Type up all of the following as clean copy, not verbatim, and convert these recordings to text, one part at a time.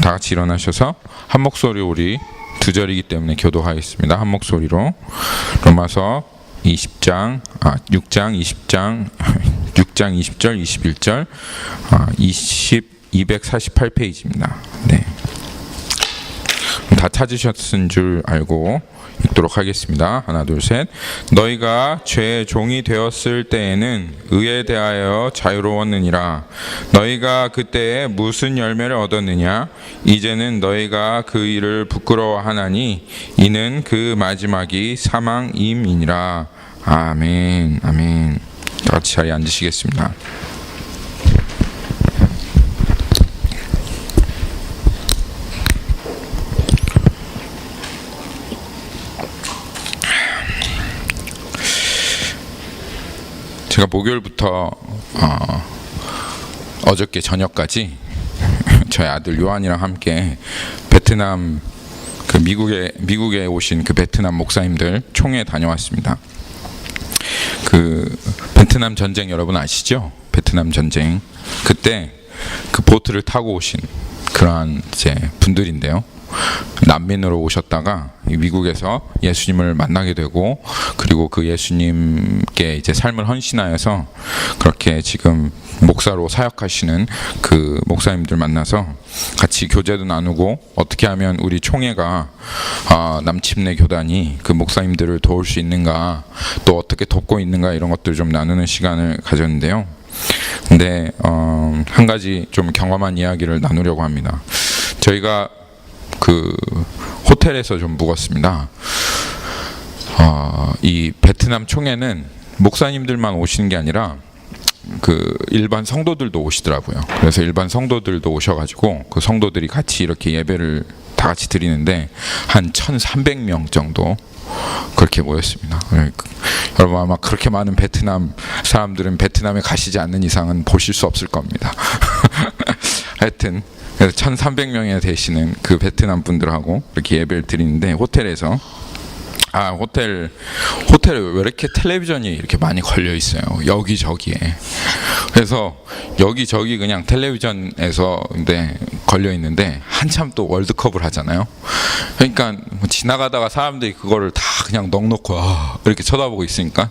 다 같이 일어나셔서 한 목소리 우리 두 절이기 때문에 교도하겠습니다. 한 목소리로 로마서 6장 20절 21절 248페이지입니다. 네. 다 찾으셨은 줄 알고 읽도록 하겠습니다. 하나 둘 셋. 너희가 죄의 종이 되었을 때에는 의에 대하여 자유로웠느니라. 너희가 그때에 무슨 열매를 얻었느냐? 이제는 너희가 그 일을 부끄러워하나니 이는 그 마지막이 사망임이니라. 아멘. 아멘. 다 같이 자리에 앉으시겠습니다. 제가 목요일부터 어저께 저녁까지 저희 아들 요한이랑 함께 베트남 미국에 오신 그 베트남 목사님들 총회 다녀왔습니다. 그 베트남 전쟁 여러분 아시죠? 베트남 전쟁 그때 그 보트를 타고 오신 그러한 이제 분들인데요. 난민으로 오셨다가 미국에서 예수님을 만나게 되고 그리고 그 예수님께 이제 삶을 헌신하여서 그렇게 지금 목사로 사역하시는 그 목사님들 만나서 같이 교제도 나누고 어떻게 하면 우리 총회가 남침내 교단이 그 목사님들을 도울 수 있는가 또 어떻게 돕고 있는가 이런 것들 좀 나누는 시간을 가졌는데요. 근데 한 가지 좀 경험한 이야기를 나누려고 합니다. 저희가 그 호텔에서 좀 묵었습니다. 이 베트남 총회는 목사님들만 오시는 게 아니라 그 일반 성도들도 오시더라고요. 그래서 일반 성도들도 오셔가지고 그 성도들이 같이 이렇게 예배를 다 같이 드리는데 한 1,300명 정도 그렇게 모였습니다. 여러분 아마 그렇게 많은 베트남 사람들은 베트남에 가시지 않는 이상은 보실 수 없을 겁니다. 하여튼 그래서 1,300명이나 되시는 그 베트남 분들하고 이렇게 예배를 드리는데 호텔에서 호텔에 왜 이렇게 텔레비전이 이렇게 많이 걸려 있어요? 여기저기에. 그래서 여기저기 그냥 텔레비전에서 근데 걸려 있는데 한참 또 월드컵을 하잖아요. 그러니까 지나가다가 사람들이 그거를 다 그냥 넋놓고 이렇게 쳐다보고 있으니까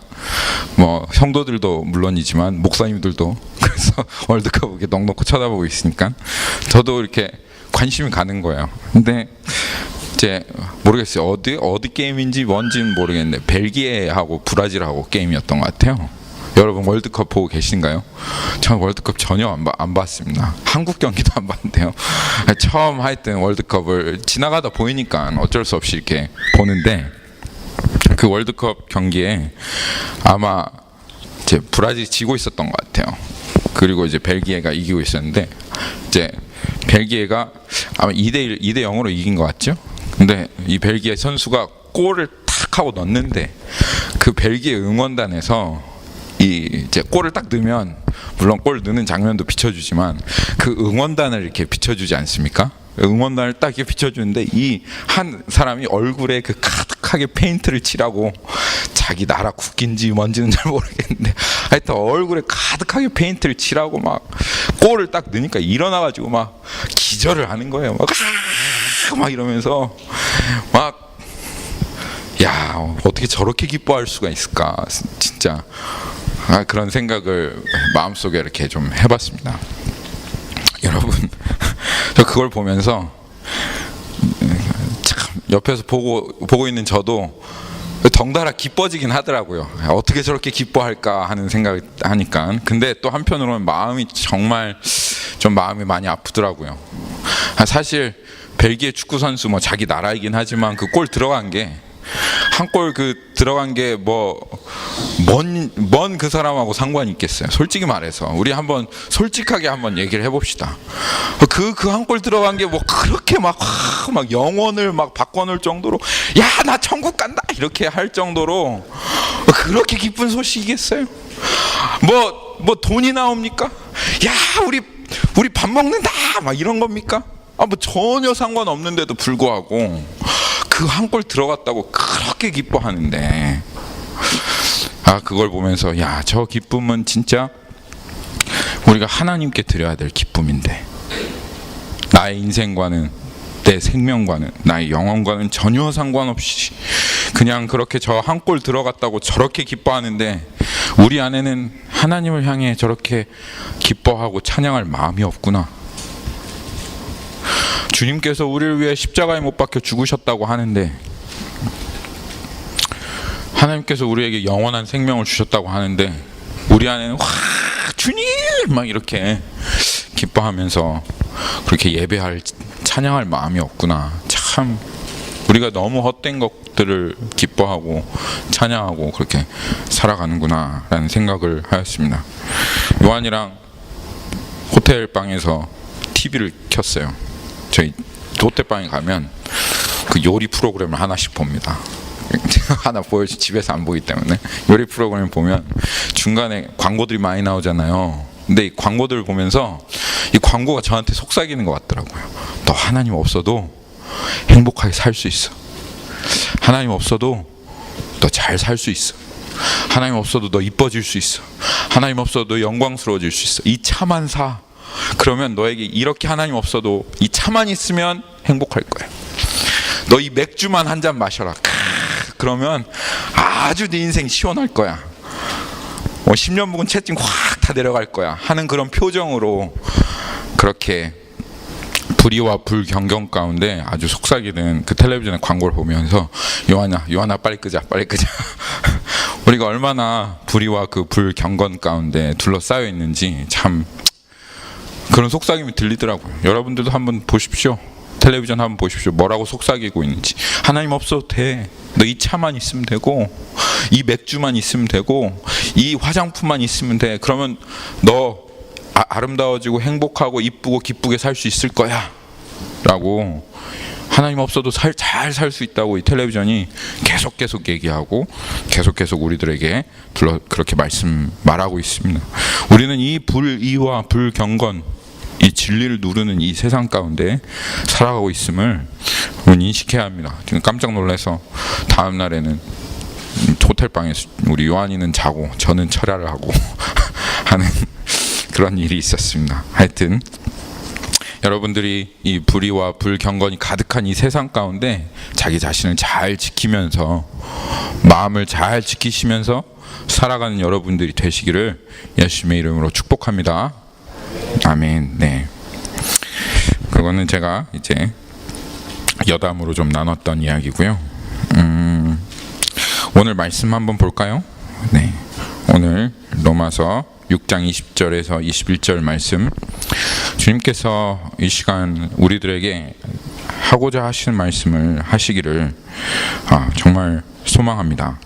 뭐 성도들도 물론이지만 목사님들도 그래서 월드컵 이렇게 넋놓고 쳐다보고 있으니까 저도 이렇게 관심이 가는 거예요. 근데 이제 모르겠어요. 어디 게임인지 뭔지는 모르겠는데 벨기에하고 브라질하고 게임이었던 것 같아요. 여러분 월드컵 보고 계신가요? 저는 월드컵 전혀 안 봤습니다. 한국 경기도 안 봤는데요. 처음 하여튼 월드컵을 지나가다 보이니까 어쩔 수 없이 이렇게 보는데 그 월드컵 경기에 아마 이제 브라질이 지고 있었던 것 같아요. 그리고 이제 벨기에가 이기고 있었는데 이제 벨기에가 아마 2대1, 2대0으로 이긴 것 같죠? 근데 이 벨기에 선수가 골을 탁 하고 넣는데 그 벨기에 응원단에서 이제 골을 딱 넣으면 물론 골 넣는 장면도 비춰주지만 그 응원단을 이렇게 비춰주지 않습니까? 응원단을 딱 이렇게 비춰주는데 이 한 사람이 얼굴에 그 가득하게 페인트를 칠하고 자기 나라 국기인지 뭔지는 잘 모르겠는데 하여튼 얼굴에 가득하게 페인트를 칠하고 막 골을 딱 넣으니까 일어나가지고 막 기절을 하는 거예요. 막 이러면서 막 야 어떻게 저렇게 기뻐할 수가 있을까 진짜 그런 생각을 마음속에 이렇게 좀 해봤습니다. 여러분 저 그걸 보면서 참 옆에서 보고 있는 저도 덩달아 기뻐지긴 하더라고요. 어떻게 저렇게 기뻐할까 하는 생각을 하니까. 근데 또 한편으로는 마음이 정말 좀 마음이 많이 아프더라고요. 사실 벨기에 축구 선수 뭐 자기 나라이긴 하지만 그 골 들어간 게 한 골 그 들어간 게 뭐 뭔 그 사람하고 상관이 있겠어요. 솔직히 말해서 우리 한번 솔직하게 한번 얘기를 해봅시다. 그 한 골 들어간 게 뭐 그렇게 막 영혼을 막 바꿔놓을 정도로 야 나 천국 간다 이렇게 할 정도로 그렇게 기쁜 소식이겠어요? 뭐 돈이 나옵니까? 야 우리 밥 먹는다 막 이런 겁니까? 뭐 전혀 상관없는데도 불구하고 그 한 골 들어갔다고 그렇게 기뻐하는데 그걸 보면서 야 저 기쁨은 진짜 우리가 하나님께 드려야 될 기쁨인데 나의 인생과는, 내 생명과는, 나의 영혼과는 전혀 상관없이 그냥 그렇게 저 한 골 들어갔다고 저렇게 기뻐하는데 우리 안에는 하나님을 향해 저렇게 기뻐하고 찬양할 마음이 없구나. 주님께서 우리를 위해 십자가에 못 박혀 죽으셨다고 하는데, 하나님께서 우리에게 영원한 생명을 주셨다고 하는데 우리 안에는 와 주님 막 이렇게 기뻐하면서 그렇게 예배할, 찬양할 마음이 없구나. 참 우리가 너무 헛된 것들을 기뻐하고 찬양하고 그렇게 살아가는구나 라는 생각을 하였습니다. 요한이랑 호텔 방에서 TV를 켰어요. 저희 호텔방에 가면 그 요리 프로그램을 하나씩 봅니다. 하나 보여주, 집에서 안 보기 때문에. 요리 프로그램 보면 중간에 광고들이 많이 나오잖아요. 근데 이 광고들을 보면서 이 광고가 저한테 속삭이는 것 같더라고요. 너 하나님 없어도 행복하게 살 수 있어. 하나님 없어도 너 잘 살 수 있어. 하나님 없어도 너 이뻐질 수 있어. 하나님 없어도 너 영광스러워질 수 있어. 이 차만 사. 그러면 너에게 이렇게 하나님 없어도 이 차만 있으면 행복할 거야. 너 이 맥주만 한 잔 마셔라. 그러면 아주 네 인생 시원할 거야. 10년 묵은 채증 확 다 내려갈 거야 하는 그런 표정으로 그렇게 불의와 불경경 가운데 아주 속삭이는 그 텔레비전의 광고를 보면서 요한아 빨리 끄자. 우리가 얼마나 불의와 그 불경건 가운데 둘러싸여 있는지 참 그런 속삭임이 들리더라고요. 여러분들도 한번 보십시오. 텔레비전 한번 보십시오. 뭐라고 속삭이고 있는지. 하나님 없어도 돼. 너 이 차만 있으면 되고, 이 맥주만 있으면 되고, 이 화장품만 있으면 돼. 그러면 너 아름다워지고 행복하고 이쁘고 기쁘게 살 수 있을 거야 라고, 하나님 없어도 잘 살 수 있다고 이 텔레비전이 계속 얘기하고 계속 우리들에게 그렇게 말하고 있습니다. 우리는 이 불의와 불경건, 이 진리를 누르는 이 세상 가운데 살아가고 있음을 인식해야 합니다. 지금 깜짝 놀라서 다음 날에는 호텔방에서 우리 요한이는 자고 저는 철야를 하고 하는 그런 일이 있었습니다. 하여튼 여러분들이 이 불의와 불경건이 가득한 이 세상 가운데 자기 자신을 잘 지키면서, 마음을 잘 지키시면서 살아가는 여러분들이 되시기를 예수님의 이름으로 축복합니다. 아멘. 네. 그거는 제가 이제 여담으로 좀 나눴던 이야기고요. 오늘 말씀 한번 볼까요? 네. 오늘 로마서 6장 20절에서 21절 말씀, 주님께서 이 시간 우리들에게 하고자 하시는 말씀을 하시기를 정말 소망합니다.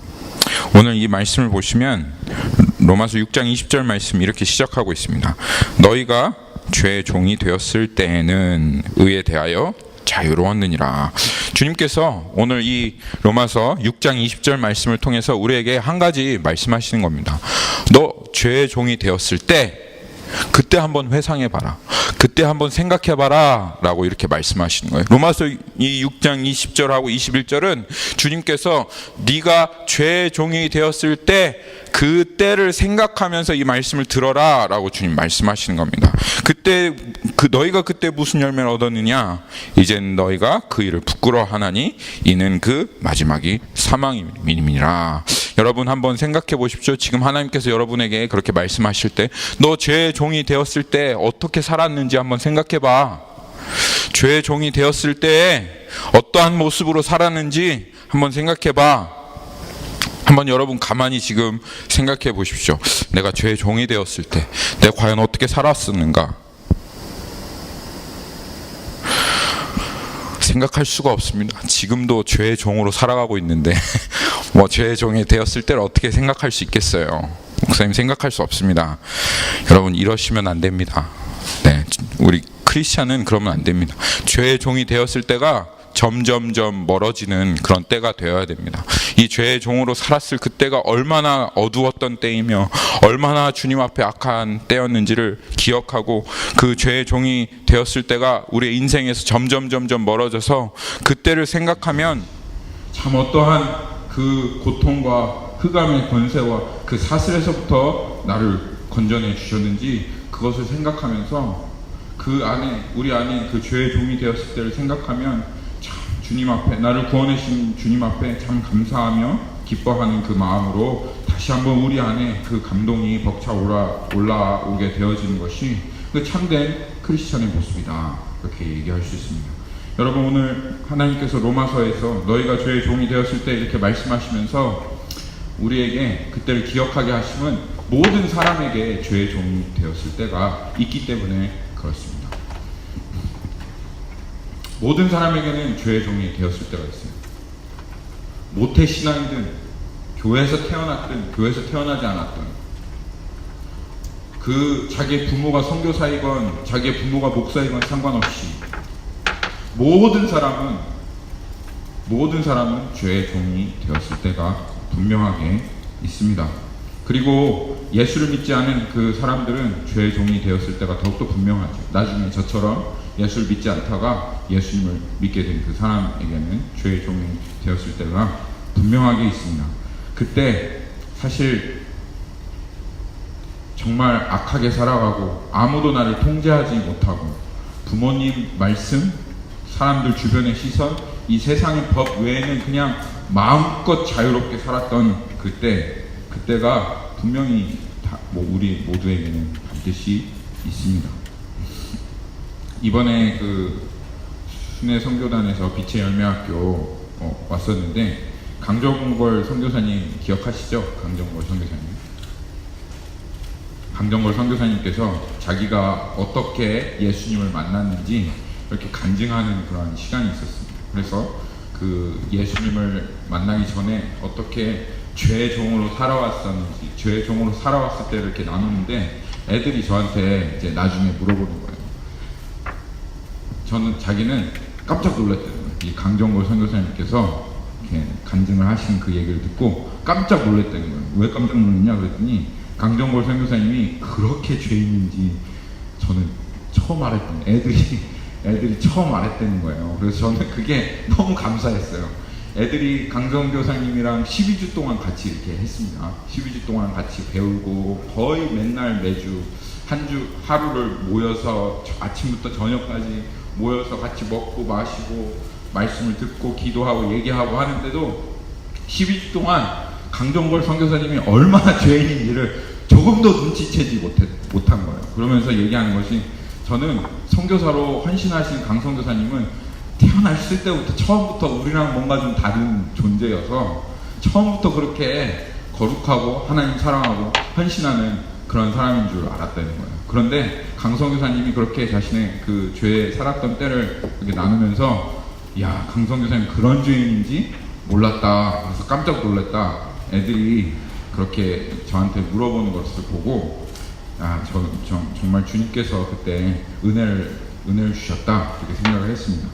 오늘 이 말씀을 보시면 로마서 6장 20절 말씀 이렇게 시작하고 있습니다. 너희가 죄의 종이 되었을 때에는 의에 대하여 자유로웠느니라. 주님께서 오늘 이 로마서 6장 20절 말씀을 통해서 우리에게 한 가지 말씀하시는 겁니다. 너 죄의 종이 되었을 때 그때 한번 회상해봐라. 그때 한번 생각해봐라 라고 이렇게 말씀하시는 거예요. 로마서 이 6장 20절하고 21절은 주님께서 네가 죄의 종이 되었을 때 그때를 생각하면서 이 말씀을 들어라 라고 주님 말씀하시는 겁니다. 그때 너희가 그때 무슨 열매를 얻었느냐? 이젠 너희가 그 일을 부끄러워하나니 이는 그 마지막이 사망임이니라. 여러분 한번 생각해 보십시오. 지금 하나님께서 여러분에게 그렇게 말씀하실 때 너 죄의 종이 되었을 때 어떻게 살았는지 한번 생각해 봐. 죄의 종이 되었을 때 어떠한 모습으로 살았는지 한번 생각해 봐. 한번 여러분 가만히 지금 생각해 보십시오. 내가 죄의 종이 되었을 때 내가 과연 어떻게 살았었는가? 생각할 수가 없습니다. 지금도 죄의 종으로 살아가고 있는데 뭐 죄의 종이 되었을 때를 어떻게 생각할 수 있겠어요? 목사님 생각할 수 없습니다. 여러분 이러시면 안 됩니다. 네, 우리 크리스찬은 그러면 안 됩니다. 죄의 종이 되었을 때가 점점점 멀어지는 그런 때가 되어야 됩니다. 이 죄의 종으로 살았을 그때가 얼마나 어두웠던 때이며 얼마나 주님 앞에 악한 때였는지를 기억하고 그 죄의 종이 되었을 때가 우리의 인생에서 점점 멀어져서 그때를 생각하면 참 어떠한 그 고통과 흑암의 권세와 그 사슬에서부터 나를 건져내 주셨는지 그것을 생각하면서 그 안에 우리 안에 그 죄의 종이 되었을 때를 생각하면 참 주님 앞에 나를 구원해 주신 주님 앞에 참 감사하며 기뻐하는 그 마음으로 다시 한번 우리 안에 그 감동이 벅차 올라오게 되어지는 것이 그 참된 크리스천의 모습이다. 그렇게 얘기할 수 있습니다. 여러분, 오늘 하나님께서 로마서에서 너희가 죄의 종이 되었을 때 이렇게 말씀하시면서 우리에게 그때를 기억하게 하심은 모든 사람에게 죄의 종이 되었을 때가 있기 때문에 그렇습니다. 모든 사람에게는 죄의 종이 되었을 때가 있어요. 모태신앙이든 교회에서 태어났든 교회에서 태어나지 않았든 그 자기의 부모가 선교사이건 자기의 부모가 목사이건 상관없이 모든 사람은 죄의 종이 되었을 때가 분명하게 있습니다. 그리고 예수를 믿지 않은 그 사람들은 죄의 종이 되었을 때가 더욱더 분명하죠. 나중에 저처럼 예수를 믿지 않다가 예수님을 믿게 된 그 사람에게는 죄의 종이 되었을 때가 분명하게 있습니다. 그때 사실 정말 악하게 살아가고 아무도 나를 통제하지 못하고 부모님 말씀, 사람들 주변의 시선, 이 세상의 법 외에는 그냥 마음껏 자유롭게 살았던 그때가 분명히 우리 모두에게는 반드시 있습니다. 이번에 그 순회 선교단에서 빛의 열매학교 왔었는데 강정걸 선교사님 기억하시죠? 강정걸 선교사님께서 자기가 어떻게 예수님을 만났는지 이렇게 간증하는 그런 시간이 있었습니다. 그래서 그 예수님을 만나기 전에 어떻게 죄의 종으로 살아왔었는지, 죄의 종으로 살아왔을 때 이렇게 나누는데 애들이 저한테 이제 나중에 물어보는 거예요. 자기는 깜짝 놀랐대요. 이 강정걸 선교사님께서 이렇게 간증을 하신 그 얘기를 듣고 깜짝 놀랐다는 거예요. 왜 깜짝 놀랐냐 그랬더니 강정걸 선교사님이 그렇게 죄인인지 저는 처음 알았던 애들이 처음 알았다는 거예요. 그래서 저는 그게 너무 감사했어요. 애들이 강정교사님이랑 12주 동안 같이 이렇게 했습니다. 12주 동안 같이 배우고 거의 맨날 매주 하루를 모여서 아침부터 저녁까지 모여서 같이 먹고 마시고 말씀을 듣고 기도하고 얘기하고 하는데도 12주 동안 강정걸 선교사님이 얼마나 죄인인지를 조금도 눈치채지 못한 거예요. 그러면서 얘기하는 것이 저는 선교사로 헌신하신 강 선교사님은 태어났을 때부터 처음부터 우리랑 뭔가 좀 다른 존재여서 처음부터 그렇게 거룩하고 하나님 사랑하고 헌신하는 그런 사람인 줄 알았다는 거예요. 그런데 강 선교사님이 그렇게 자신의 그 죄에 살았던 때를 이렇게 나누면서 야, 강 선교사님 그런 죄인인지 몰랐다. 그래서 깜짝 놀랐다. 애들이 그렇게 저한테 물어보는 것을 보고 정말 주님께서 그때 은혜를 주셨다 이렇게 생각을 했습니다.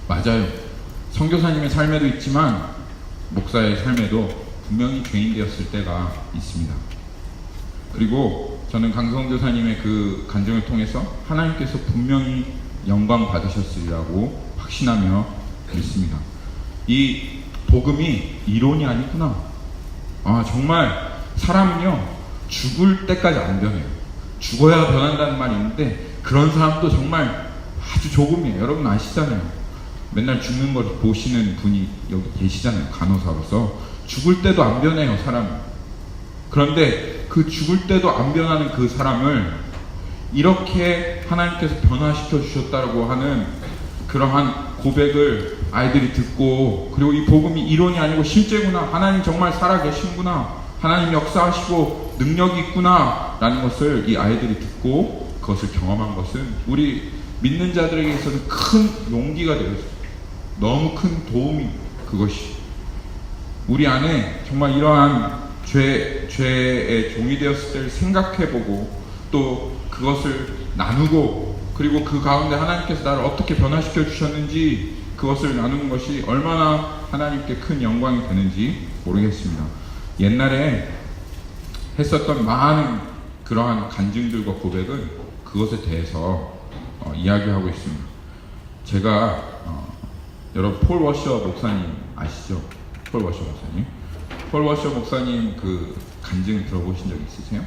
맞아요. 선교사님의 삶에도 있지만 목사의 삶에도 분명히 죄인 되었을 때가 있습니다. 그리고 저는 강선교사님의 그 간증을 통해서 하나님께서 분명히 영광 받으셨으리라고 확신하며 믿습니다. 이 복음이 이론이 아니구나. 정말 사람은요 죽을 때까지 안 변해요. 죽어야 변한다는 말이 있는데 그런 사람도 정말 아주 조금이에요. 여러분 아시잖아요. 맨날 죽는 걸 보시는 분이 여기 계시잖아요. 간호사로서 죽을 때도 안 변해요. 사람은. 그런데 그 죽을 때도 안 변하는 그 사람을 이렇게 하나님께서 변화시켜 주셨다고 하는 그러한 고백을 아이들이 듣고, 그리고 이 복음이 이론이 아니고 실제구나, 하나님 정말 살아계신구나, 하나님 역사하시고 능력이 있구나 라는 것을 이 아이들이 듣고 그것을 경험한 것은 우리 믿는 자들에게 있어서는 큰 용기가 되었어요. 너무 큰 도움이, 그것이 우리 안에 정말 이러한 죄의 종이 되었을 때를 생각해보고 또 그것을 나누고, 그리고 그 가운데 하나님께서 나를 어떻게 변화시켜 주셨는지 그것을 나누는 것이 얼마나 하나님께 큰 영광이 되는지 모르겠습니다. 옛날에 했었던 많은 그러한 간증들과 고백은 그것에 대해서 이야기하고 있습니다. 제가 여러분 폴 워셔 목사님 아시죠? 폴 워셔 목사님. 폴 워셔 목사님 그 간증 들어보신 적 있으세요?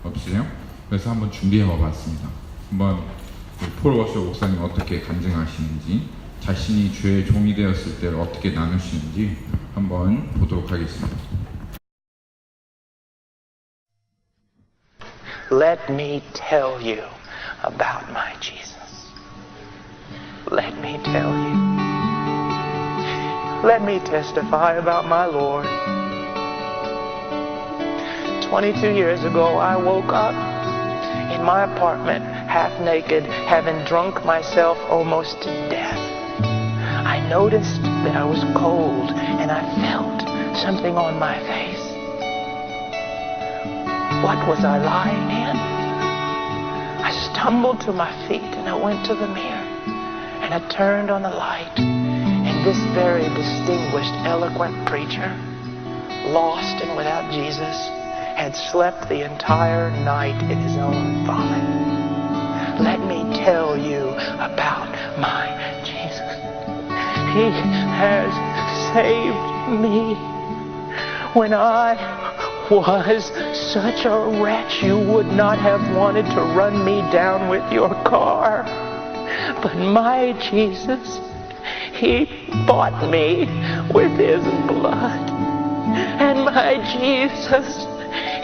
없으세요? 그래서 한번 준비해 와봤습니다. 한번 폴 워셔 목사님 어떻게 간증하시는지, 자신이 주의 종이 되었을 때를 어떻게 나누시는지 한번 보도록 하겠습니다. Let me tell you about my Jesus. Let me tell you. Let me testify about my Lord. 22 years ago, I woke up in my apartment, half naked, having drunk myself almost to death. I noticed that I was cold, and I felt something on my face. What was I lying in? I stumbled to my feet, and I went to the mirror, and I turned on the light, and this very distinguished, eloquent preacher, lost and without Jesus, had slept the entire night in his own vomit. Let me tell you about my Jesus. He has saved me. When I was such a wretch, you would not have wanted to run me down with your car. But my Jesus, He bought me with His blood. And my Jesus,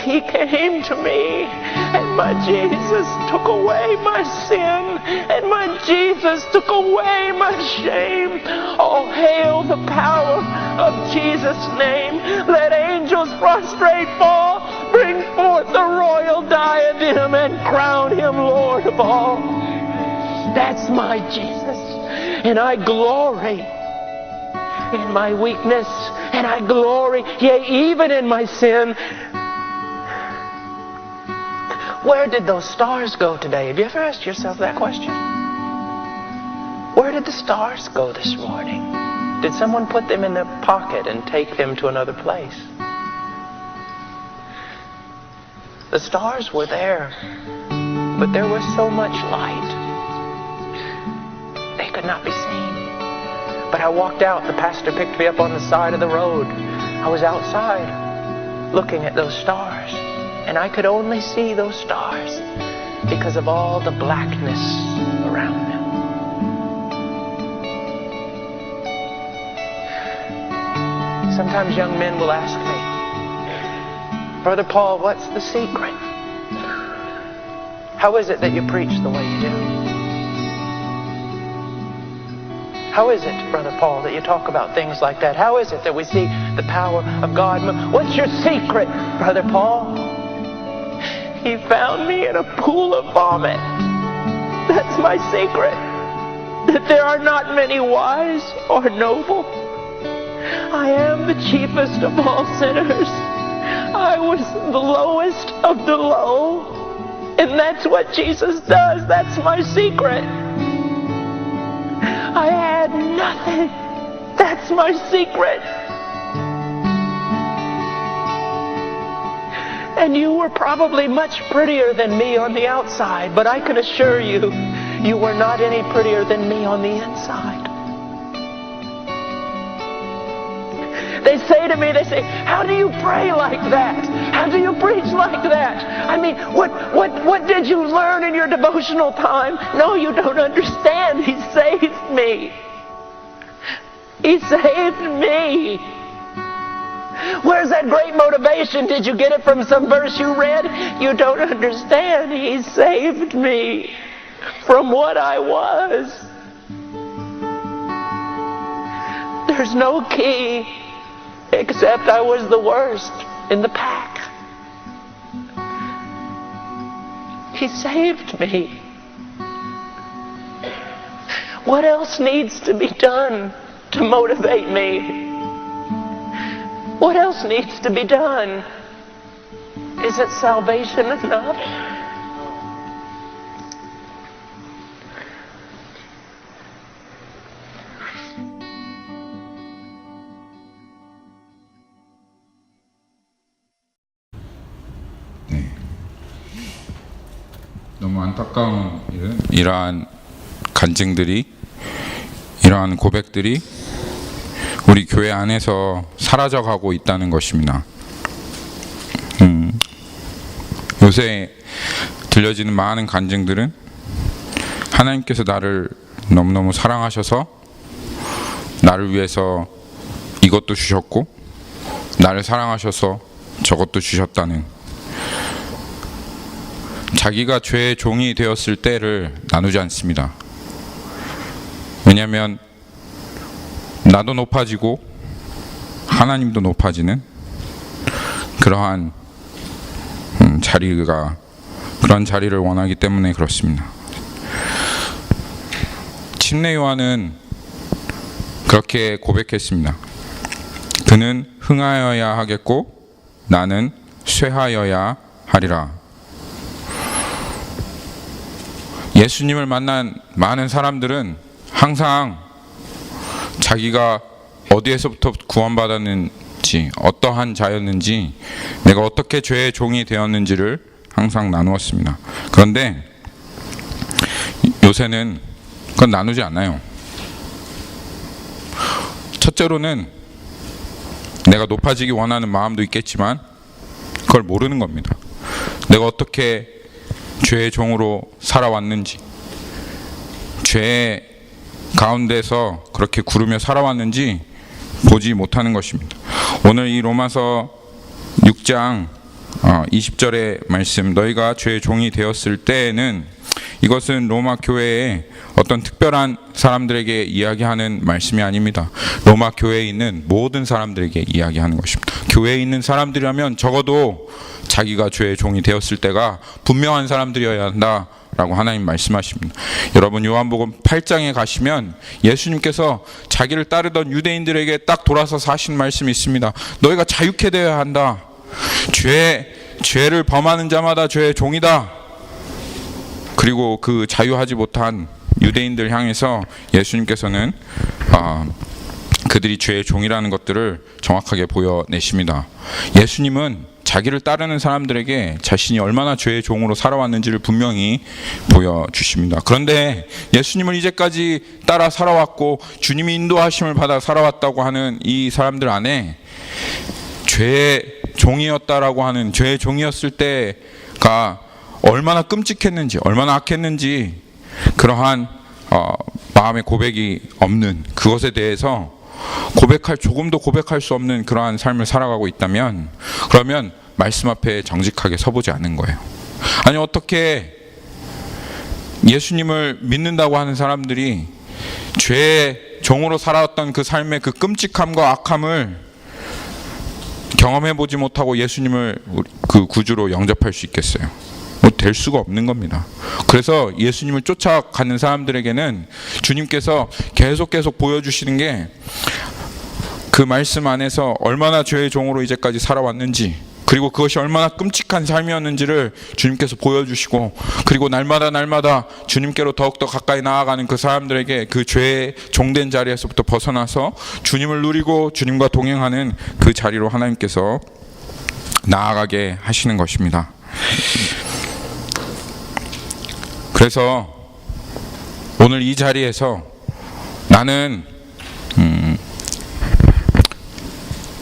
He came to me, and my Jesus took away my sin, and my Jesus took away my shame. Oh, hail the power of Jesus' name. Let angels prostrate fall, bring forth the royal diadem, and crown Him Lord of all. That's my Jesus, and I glory in my weakness, and I glory, yea, even in my sin. Where did those stars go today? Have you ever asked yourself that question? Where did the stars go this morning? Did someone put them in their pocket and take them to another place? The stars were there, but there was so much light, they could not be seen. But I walked out, the pastor picked me up on the side of the road. I was outside looking at those stars. And I could only see those stars because of all the blackness around them. Sometimes young men will ask me, Brother Paul, what's the secret? How is it that you preach the way you do? How is it, Brother Paul, that you talk about things like that? How is it that we see the power of God? What's your secret, Brother Paul? He found me in a pool of vomit. That's my secret. That there are not many wise or noble. I am the chiefest of all sinners. I was the lowest of the low. And that's what Jesus does. That's my secret. I had nothing. That's my secret. And you were probably much prettier than me on the outside, but I can assure you, you were not any prettier than me on the inside. They say to me, how do you pray like that? How do you preach like that? I mean, what did you learn in your devotional time? No, you don't understand. He saved me. He saved me. Where's that great motivation? Did you get it from some verse you read? You don't understand. He saved me from what I was. There's no key except I was the worst in the pack. He saved me. What else needs to be done to motivate me? What else needs to be done? Is it salvation enough? 네. 너무 안타까운 일은 이러한 간증들이, 이러한 고백들이 우리 교회 안에서 사라져가고 있다는 것입니다. 요새 들려지는 많은 간증들은 하나님께서 나를 너무너무 사랑하셔서 나를 위해서 이것도 주셨고 나를 사랑하셔서 저것도 주셨다는, 자기가 죄의 종이 되었을 때를 나누지 않습니다. 왜냐하면 나도 높아지고 하나님도 높아지는 그러한 그런 자리를 원하기 때문에 그렇습니다. 침례 요한은 그렇게 고백했습니다. 그는 흥하여야 하겠고 나는 쇠하여야 하리라. 예수님을 만난 많은 사람들은 항상 자기가 어디에서부터 구원받았는지, 어떠한 자였는지, 내가 어떻게 죄의 종이 되었는지를 항상 나누었습니다. 그런데 요새는 그건 나누지 않아요. 첫째로는 내가 높아지기 원하는 마음도 있겠지만 그걸 모르는 겁니다. 내가 어떻게 죄의 종으로 살아왔는지, 죄의 가운데서 그렇게 구르며 살아왔는지 보지 못하는 것입니다. 오늘 이 로마서 6장 20절의 말씀, 너희가 죄의 종이 되었을 때에는, 이것은 로마 교회의 어떤 특별한 사람들에게 이야기하는 말씀이 아닙니다. 로마 교회에 있는 모든 사람들에게 이야기하는 것입니다. 교회에 있는 사람들이라면 적어도 자기가 죄의 종이 되었을 때가 분명한 사람들이어야 한다 라고 하나님 말씀하십니다. 여러분, 요한복음 8장에 가시면 예수님께서 자기를 따르던 유대인들에게 딱 돌아서서 하신 말씀이 있습니다. 너희가 자유케 되어야 한다. 죄를 범하는 자마다 죄의 종이다. 그리고 그 자유하지 못한 유대인들 향해서 예수님께서는 그들이 죄의 종이라는 것들을 정확하게 보여내십니다. 예수님은 자기를 따르는 사람들에게 자신이 얼마나 죄의 종으로 살아왔는지를 분명히 보여주십니다. 그런데 예수님을 이제까지 따라 살아왔고 주님이 인도하심을 받아 살아왔다고 하는 이 사람들 안에 죄의 종이었다라고 하는, 죄의 종이었을 때가 얼마나 끔찍했는지, 얼마나 악했는지, 그러한 마음의 고백이 없는, 그것에 대해서 조금도 고백할 수 없는 그러한 삶을 살아가고 있다면, 그러면 말씀 앞에 정직하게 서보지 않는 거예요. 아니, 어떻게 예수님을 믿는다고 하는 사람들이 죄의 종으로 살아왔던 그 삶의 그 끔찍함과 악함을 경험해보지 못하고 예수님을 그 구주로 영접할 수 있겠어요? 될 수가 없는 겁니다. 그래서 예수님을 쫓아가는 사람들에게는 주님께서 계속 보여주시는 게, 그 말씀 안에서 얼마나 죄의 종으로 이제까지 살아왔는지, 그리고 그것이 얼마나 끔찍한 삶이었는지를 주님께서 보여주시고, 그리고 날마다 주님께로 더욱더 가까이 나아가는 그 사람들에게 그 죄의 종된 자리에서부터 벗어나서 주님을 누리고 주님과 동행하는 그 자리로 하나님께서 나아가게 하시는 것입니다. 그래서 오늘 이 자리에서 나는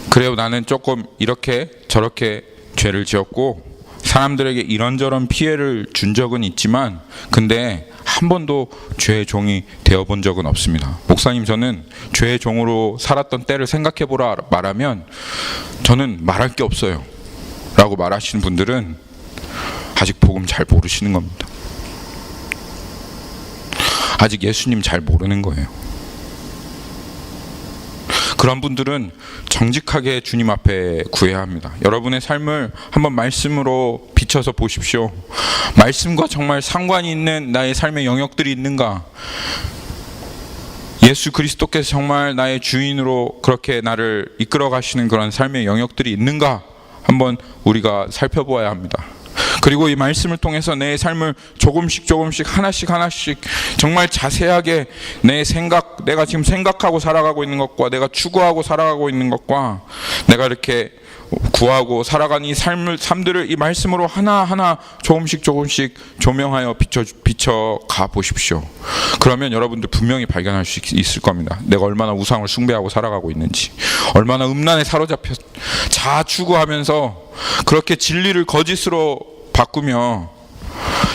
그래요, 나는 조금 이렇게 저렇게 죄를 지었고 사람들에게 이런저런 피해를 준 적은 있지만, 근데 한 번도 죄의 종이 되어본 적은 없습니다. 목사님, 저는 죄의 종으로 살았던 때를 생각해보라 말하면 저는 말할 게 없어요 라고 말하시는 분들은 아직 복음 잘 모르시는 겁니다. 아직 예수님 잘 모르는 거예요. 그런 분들은 정직하게 주님 앞에 구해야 합니다. 여러분의 삶을 한번 말씀으로 비춰서 보십시오. 말씀과 정말 상관이 있는 나의 삶의 영역들이 있는가? 예수 그리스도께서 정말 나의 주인으로 그렇게 나를 이끌어 가시는 그런 삶의 영역들이 있는가? 한번 우리가 살펴보아야 합니다. 그리고 이 말씀을 통해서 내 삶을 조금씩 하나씩 정말 자세하게 내가 지금 생각하고 살아가고 있는 것과 내가 추구하고 살아가고 있는 것과 내가 이렇게 구하고 살아가는 이 삶들을 이 말씀으로 하나하나 조금씩 조명하여 비춰가 보십시오. 그러면 여러분들 분명히 발견할 수 있을 겁니다. 내가 얼마나 우상을 숭배하고 살아가고 있는지, 얼마나 음란에 사로잡혀 자아 추구하면서 그렇게 진리를 거짓으로 바꾸며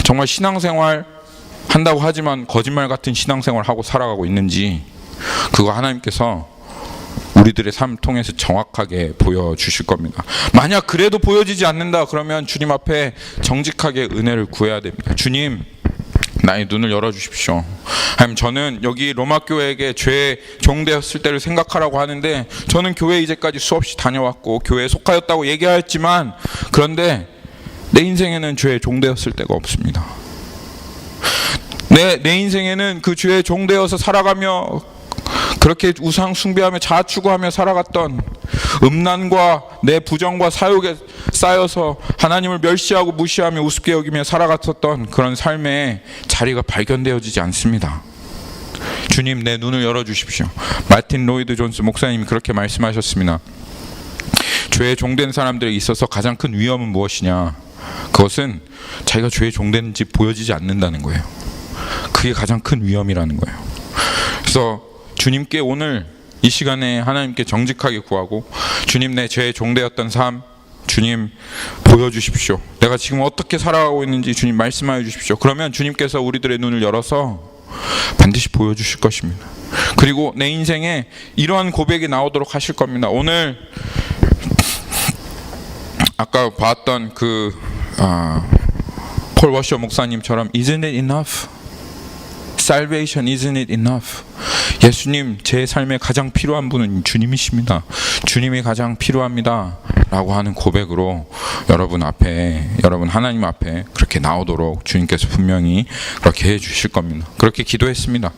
정말 신앙생활 한다고 하지만 거짓말 같은 신앙생활 하고 살아가고 있는지, 그거 하나님께서 우리들의 삶 통해서 정확하게 보여주실 겁니다. 만약 그래도 보여지지 않는다 그러면 주님 앞에 정직하게 은혜를 구해야 됩니다. 주님, 나의 눈을 열어주십시오. 하나님, 저는 여기 로마 교회에게 죄의 종되었을 때를 생각하라고 하는데, 저는 교회 이제까지 수없이 다녀왔고 교회에 속하였다고 얘기하였지만, 그런데 내 인생에는 죄의 종되었을 때가 없습니다. 내 인생에는 그 죄의 종되어서 살아가며 그렇게 우상 숭배하며 자아 추구하며 살아갔던, 음란과 내 부정과 사욕에 쌓여서 하나님을 멸시하고 무시하며 우습게 여기며 살아갔었던 그런 삶의 자리가 발견되어지지 않습니다. 주님, 내 눈을 열어주십시오. 마틴 로이드 존스 목사님이 그렇게 말씀하셨습니다. 죄의 종된 사람들에 있어서 가장 큰 위험은 무엇이냐? 그것은 자기가 죄의 종되는지 보여지지 않는다는 거예요. 그게 가장 큰 위험이라는 거예요. 그래서 주님께 오늘 이 시간에 하나님께 정직하게 구하고, 주님, 내 죄의 종되었던 삶 주님 보여주십시오. 내가 지금 어떻게 살아가고 있는지 주님 말씀하여 주십시오. 그러면 주님께서 우리들의 눈을 열어서 반드시 보여주실 것입니다. 그리고 내 인생에 이러한 고백이 나오도록 하실 겁니다. 오늘 아까 봤던 폴 워셔 목사님처럼 Isn't it enough? Salvation isn't it enough? 예수님, 제 삶에 가장 필요한 분은 주님이십니다. 주님이 가장 필요합니다 라고 하는 고백으로 여러분 하나님 앞에 그렇게 나오도록 주님께서 분명히 그렇게 해주실 겁니다. 그렇게 기도했습니다.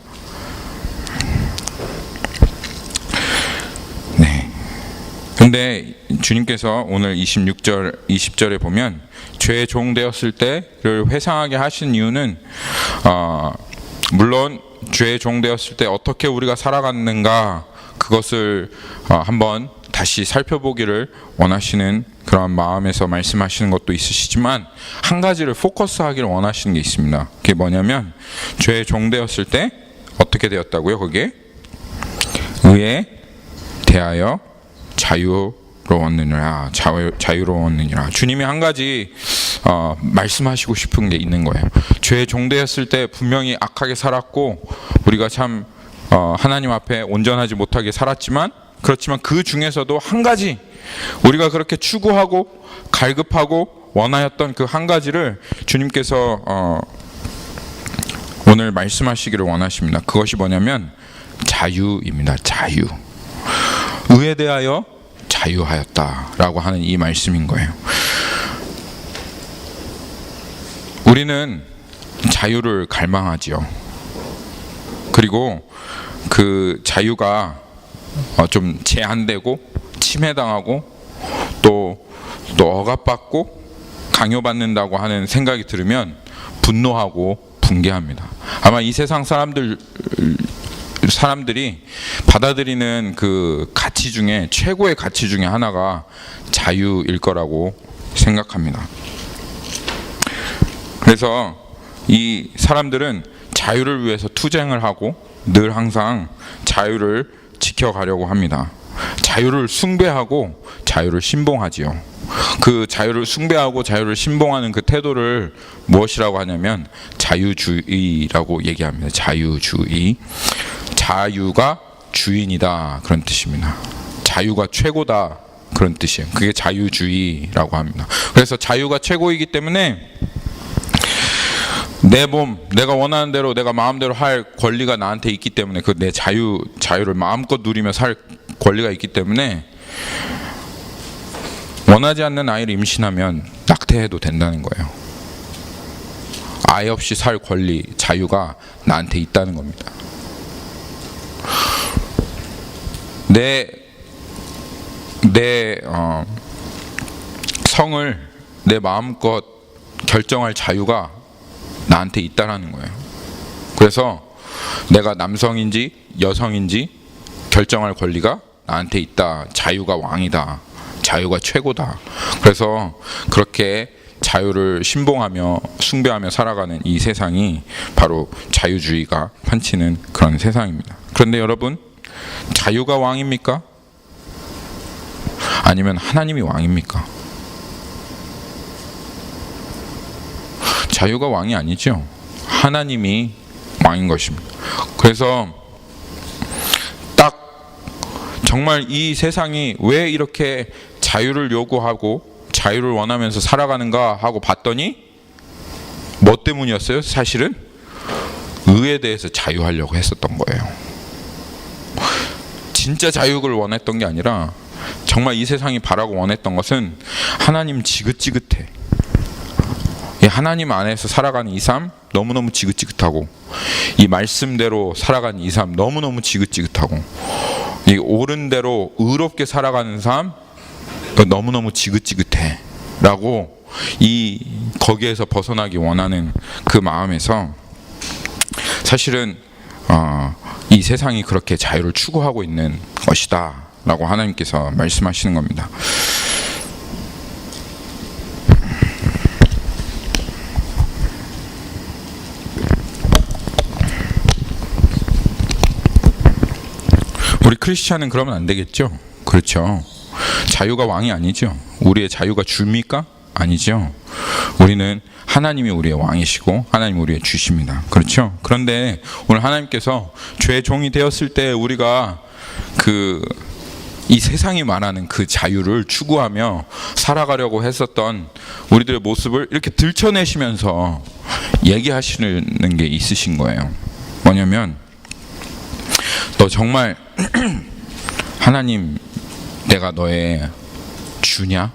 네. 근데 주님께서 오늘 26절 20절에 보면 죄의 종 되었을 때를 회상하게 하신 이유는 물론 죄의 종 되었을 때 어떻게 우리가 살아갔는가, 그것을 한번 다시 살펴보기를 원하시는 그런 마음에서 말씀하시는 것도 있으시지만, 한 가지를 포커스하기를 원하시는 게 있습니다. 그게 뭐냐면, 죄의 종 되었을 때 어떻게 되었다고요? 거기에 의에 대하여 자유로웠느니라. 자유로웠느니라. 주님이 한 가지 말씀하시고 싶은 게 있는 거예요. 죄의 종되었을 때 분명히 악하게 살았고, 우리가 참 하나님 앞에 온전하지 못하게 살았지만, 그렇지만 그 중에서도 한 가지, 우리가 그렇게 추구하고 갈급하고 원하였던 그 한 가지를 주님께서 오늘 말씀하시기를 원하십니다. 그것이 뭐냐면 자유입니다. 자유. 의에 대하여 자유하였다라고 하는 이 말씀인 거예요. 우리는 자유를 갈망하지요. 그리고 그 자유가 좀 제한되고 침해당하고 또 억압받고 강요받는다고 하는 생각이 들으면 분노하고 붕괴합니다. 아마 이 세상 사람들이 받아들이는 그 가치 중에 최고의 가치 중에 하나가 자유일 거라고 생각합니다. 그래서 이 사람들은 자유를 위해서 투쟁을 하고 늘 항상 자유를 지켜가려고 합니다. 자유를 숭배하고 자유를 신봉하지요. 그 자유를 숭배하고 자유를 신봉하는 그 태도를 무엇이라고 하냐면 자유주의라고 얘기합니다. 자유주의. 자유가 주인이다, 그런 뜻입니다. 자유가 최고다, 그런 뜻이에요. 그게 자유주의라고 합니다. 그래서 자유가 최고이기 때문에 내 몸, 내가 원하는 대로 내가 마음대로 할 권리가 나한테 있기 때문에, 그 내 자유를 마음껏 누리며 살 권리가 있기 때문에 원하지 않는 아이를 임신하면 낙태해도 된다는 거예요. 아이 없이 살 권리, 자유가 나한테 있다는 겁니다. 내 성을 내 마음껏 결정할 자유가 나한테 있다라는 거예요. 그래서 내가 남성인지 여성인지 결정할 권리가 나한테 있다. 자유가 왕이다. 자유가 최고다. 그래서 그렇게 자유를 신봉하며 숭배하며 살아가는 이 세상이 바로 자유주의가 판치는 그런 세상입니다. 그런데 여러분, 자유가 왕입니까? 아니면 하나님이 왕입니까? 자유가 왕이 아니죠. 하나님이 왕인 것입니다. 그래서 딱 정말 이 세상이 왜 이렇게 자유를 요구하고 자유를 원하면서 살아가는가 하고 봤더니 뭐 때문이었어요? 사실은 의에 대해서 자유하려고 했었던 거예요. 진짜 자유를 원했던 게 아니라 정말 이 세상이 바라고 원했던 것은 하나님 지긋지긋해. 이 하나님 안에서 살아가는 이 삶 너무너무 지긋지긋하고, 이 말씀대로 살아가는 이 삶 너무너무 지긋지긋하고, 이 옳은 대로 의롭게 살아가는 삶 너무너무 지긋지긋해 라고 거기에서 벗어나기 원하는 그 마음에서 사실은 이 세상이 그렇게 자유를 추구하고 있는 것이다 라고 하나님께서 말씀하시는 겁니다. 우리 크리스찬은 그러면 안 되겠죠? 그렇죠. 자유가 왕이 아니죠. 우리의 자유가 주입니까? 아니죠. 우리는 하나님이 우리의 왕이시고 하나님이 우리의 주십니다. 그렇죠? 그런데 오늘 하나님께서 죄의 종이 되었을 때 우리가 이 세상이 말하는 그 자유를 추구하며 살아가려고 했었던 우리들의 모습을 이렇게 들춰내시면서 얘기하시는 게 있으신 거예요. 뭐냐면, 너 정말 하나님, 내가 너의 주냐?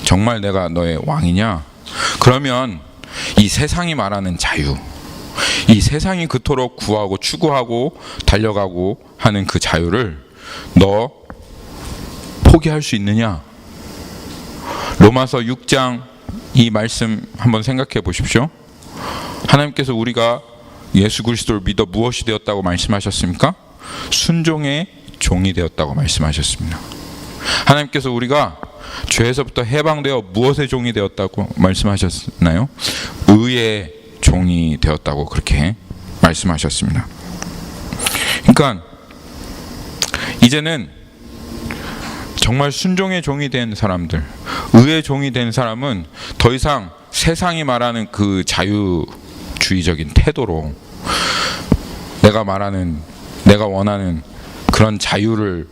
정말 내가 너의 왕이냐? 그러면 이 세상이 말하는 자유, 이 세상이 그토록 구하고 추구하고 달려가고 하는 그 자유를 너 포기할 수 있느냐? 로마서 6장 이 말씀 한번 생각해 보십시오. 하나님께서 우리가 예수 그리스도를 믿어 무엇이 되었다고 말씀하셨습니까? 순종의 종이 되었다고 말씀하셨습니다. 하나님께서 우리가 죄에서부터 해방되어 무엇의 종이 되었다고 말씀하셨나요? 의의 종이 되었다고 그렇게 말씀하셨습니다. 그러니까 이제는 정말 순종의 종이 된 사람들, 의의 종이 된 사람은 더 이상 세상이 말하는 그 자유주의적인 태도로 내가 원하는 그런 자유를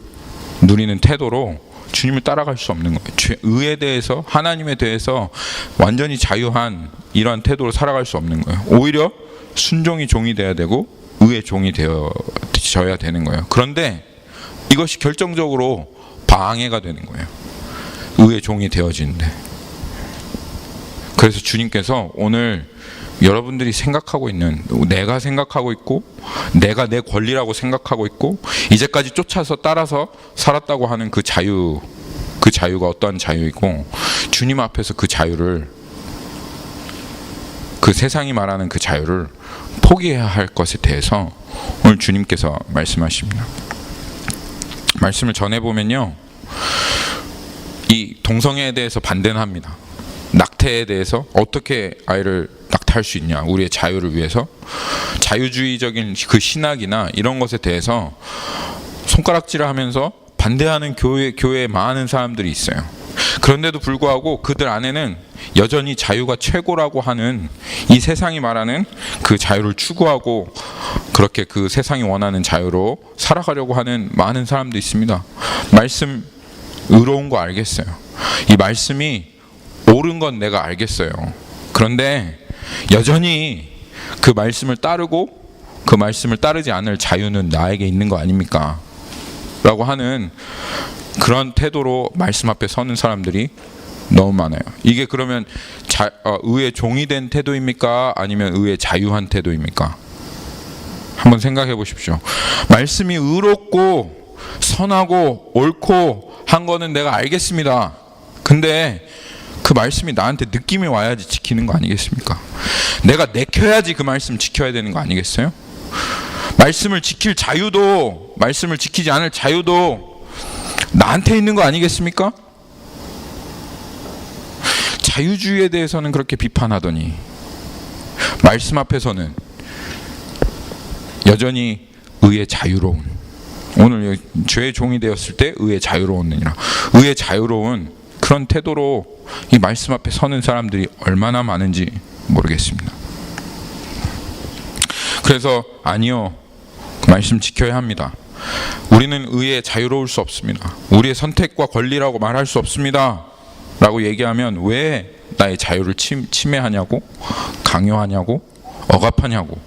누리는 태도로 주님을 따라갈 수 없는 거예요. 의에 대해서, 하나님에 대해서 완전히 자유한 이러한 태도로 살아갈 수 없는 거예요. 오히려 순종이 종이 되어야 되고 의의 종이 되어져야 되는 거예요. 그런데 이것이 결정적으로 방해가 되는 거예요. 의의 종이 되어지는데. 그래서 주님께서 오늘 여러분들이 생각하고 있는, 내가 생각하고 있고 내가 내 권리라고 생각하고 있고 이제까지 쫓아서 따라서 살았다고 하는 그 자유가 어떠한 자유이고, 주님 앞에서 그 자유를, 그 세상이 말하는 그 자유를 포기해야 할 것에 대해서 오늘 주님께서 말씀하십니다. 말씀을 전해보면요, 이 동성애에 대해서 반대는 합니다. 낙태에 대해서 어떻게 아이를 낙태할 수 있냐, 우리의 자유를 위해서. 자유주의적인 그 신학이나 이런 것에 대해서 손가락질을 하면서 반대하는 교회에 많은 사람들이 있어요. 그런데도 불구하고 그들 안에는 여전히 자유가 최고라고 하는, 이 세상이 말하는 그 자유를 추구하고 그렇게 그 세상이 원하는 자유로 살아가려고 하는 많은 사람도 있습니다. 말씀 의로운 거 알겠어요. 이 말씀이 옳은 건 내가 알겠어요. 그런데 여전히 그 말씀을 따르고 그 말씀을 따르지 않을 자유는 나에게 있는 거 아닙니까? 라고 하는 그런 태도로 말씀 앞에 서는 사람들이 너무 많아요. 이게 그러면 의의 종이 된 태도입니까? 아니면 의의 자유한 태도입니까? 한번 생각해 보십시오. 말씀이 의롭고 선하고 옳고 한 거는 내가 알겠습니다. 근데 그 말씀이 나한테 느낌이 와야지 지키는 거 아니겠습니까? 내가 내켜야지 그 말씀 지켜야 되는 거 아니겠어요? 말씀을 지킬 자유도, 말씀을 지키지 않을 자유도 나한테 있는 거 아니겠습니까? 자유주의에 대해서는 그렇게 비판하더니 말씀 앞에서는 여전히 의의 자유로운, 오늘 죄의 종이 되었을 때 의의 자유로웠느니라, 의의 자유로운 그런 태도로 이 말씀 앞에 서는 사람들이 얼마나 많은지 모르겠습니다. 그래서 아니요, 그 말씀 지켜야 합니다. 우리는 의에 자유로울 수 없습니다. 우리의 선택과 권리라고 말할 수 없습니다 라고 얘기하면 왜 나의 자유를 침해하냐고, 강요하냐고, 억압하냐고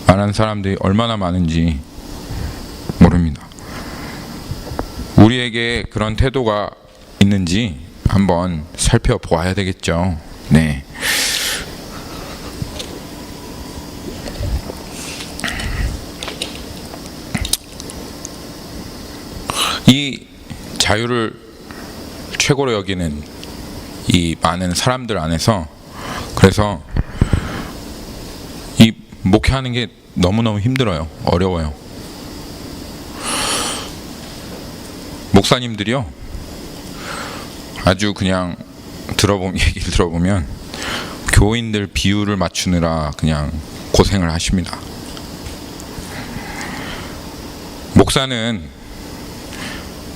말하는 사람들이 얼마나 많은지 모릅니다. 우리에게 그런 태도가 있는지 한번 살펴보아야 되겠죠. 네. 이 자유를 최고로 여기는 이 많은 사람들 안에서, 그래서 이 목회하는 게 너무너무 힘들어요. 어려워요. 목사님들이요, 아주 그냥 얘기를 들어보면 교인들 비율을 맞추느라 그냥 고생을 하십니다. 목사는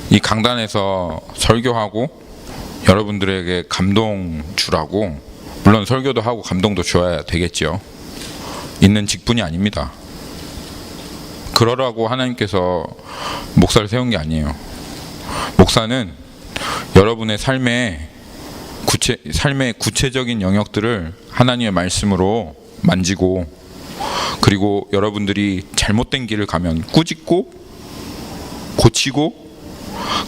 이 강단에서 설교하고 여러분들에게 감동 주라고, 물론 설교도 하고 감동도 줘야 되겠죠. 있는 직분이 아닙니다. 그러라고 하나님께서 목사를 세운 게 아니에요. 목사는 여러분의 삶의 구체적인 영역들을 하나님의 말씀으로 만지고, 그리고 여러분들이 잘못된 길을 가면 꾸짖고 고치고,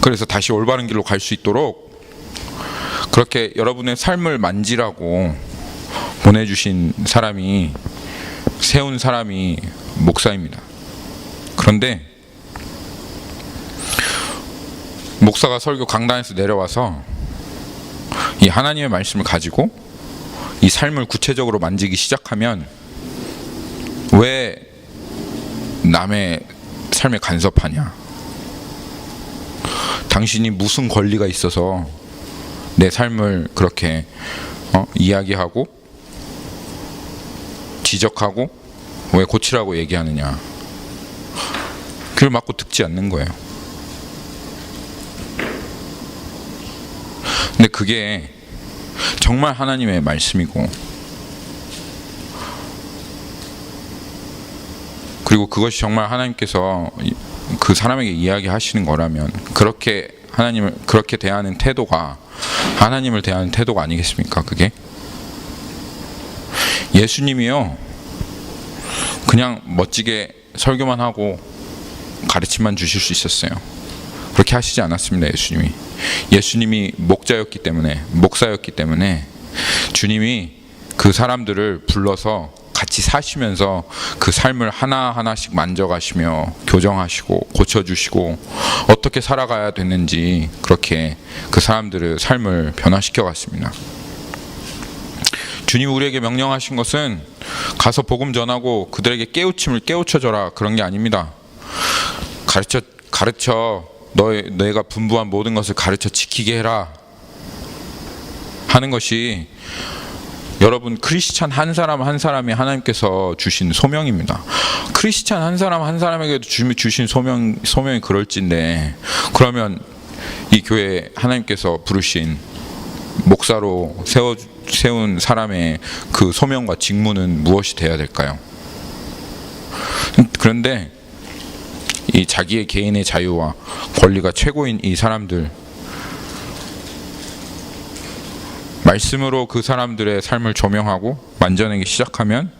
그래서 다시 올바른 길로 갈 수 있도록 그렇게 여러분의 삶을 만지라고 보내주신 사람이, 세운 사람이 목사입니다. 그런데 목사가 설교 강단에서 내려와서 이 하나님의 말씀을 가지고 이 삶을 구체적으로 만지기 시작하면 왜 남의 삶에 간섭하냐? 당신이 무슨 권리가 있어서 내 삶을 그렇게 이야기하고 지적하고 왜 고치라고 얘기하느냐? 귀를 막고 듣지 않는 거예요. 근데 그게 정말 하나님의 말씀이고, 그리고 그것이 정말 하나님께서 그 사람에게 이야기하시는 거라면 그렇게 하나님을 그렇게 대하는 태도가 하나님을 대하는 태도가 아니겠습니까? 그게 예수님이요, 그냥 멋지게 설교만 하고 가르침만 주실 수 있었어요. 그렇게 하시지 않았습니다. 예수님이 목자였기 때문에 주님이 그 사람들을 불러서 같이 사시면서 그 삶을 하나하나씩 만져가시며 교정하시고 고쳐주시고 어떻게 살아가야 되는지 그렇게 그 사람들의 삶을 변화시켜 갔습니다. 주님이 우리에게 명령하신 것은 가서 복음 전하고 그들에게 깨우쳐줘라, 그런 게 아닙니다. 가르쳐 내가 분부한 모든 것을 가르쳐 지키게 해라 하는 것이 여러분 크리스찬 한 사람 한 사람이 하나님께서 주신 소명입니다. 크리스찬 한 사람 한 사람에게도 주신 소명이 그럴진데, 그러면 이 교회 하나님께서 부르신 목사로 세운 사람의 그 소명과 직무는 무엇이 되어야 될까요? 그런데 이 자기의 개인의 자유와 권리가 최고인 이 사람들, 말씀으로 그 사람들의 삶을 조명하고 만져내기 시작하면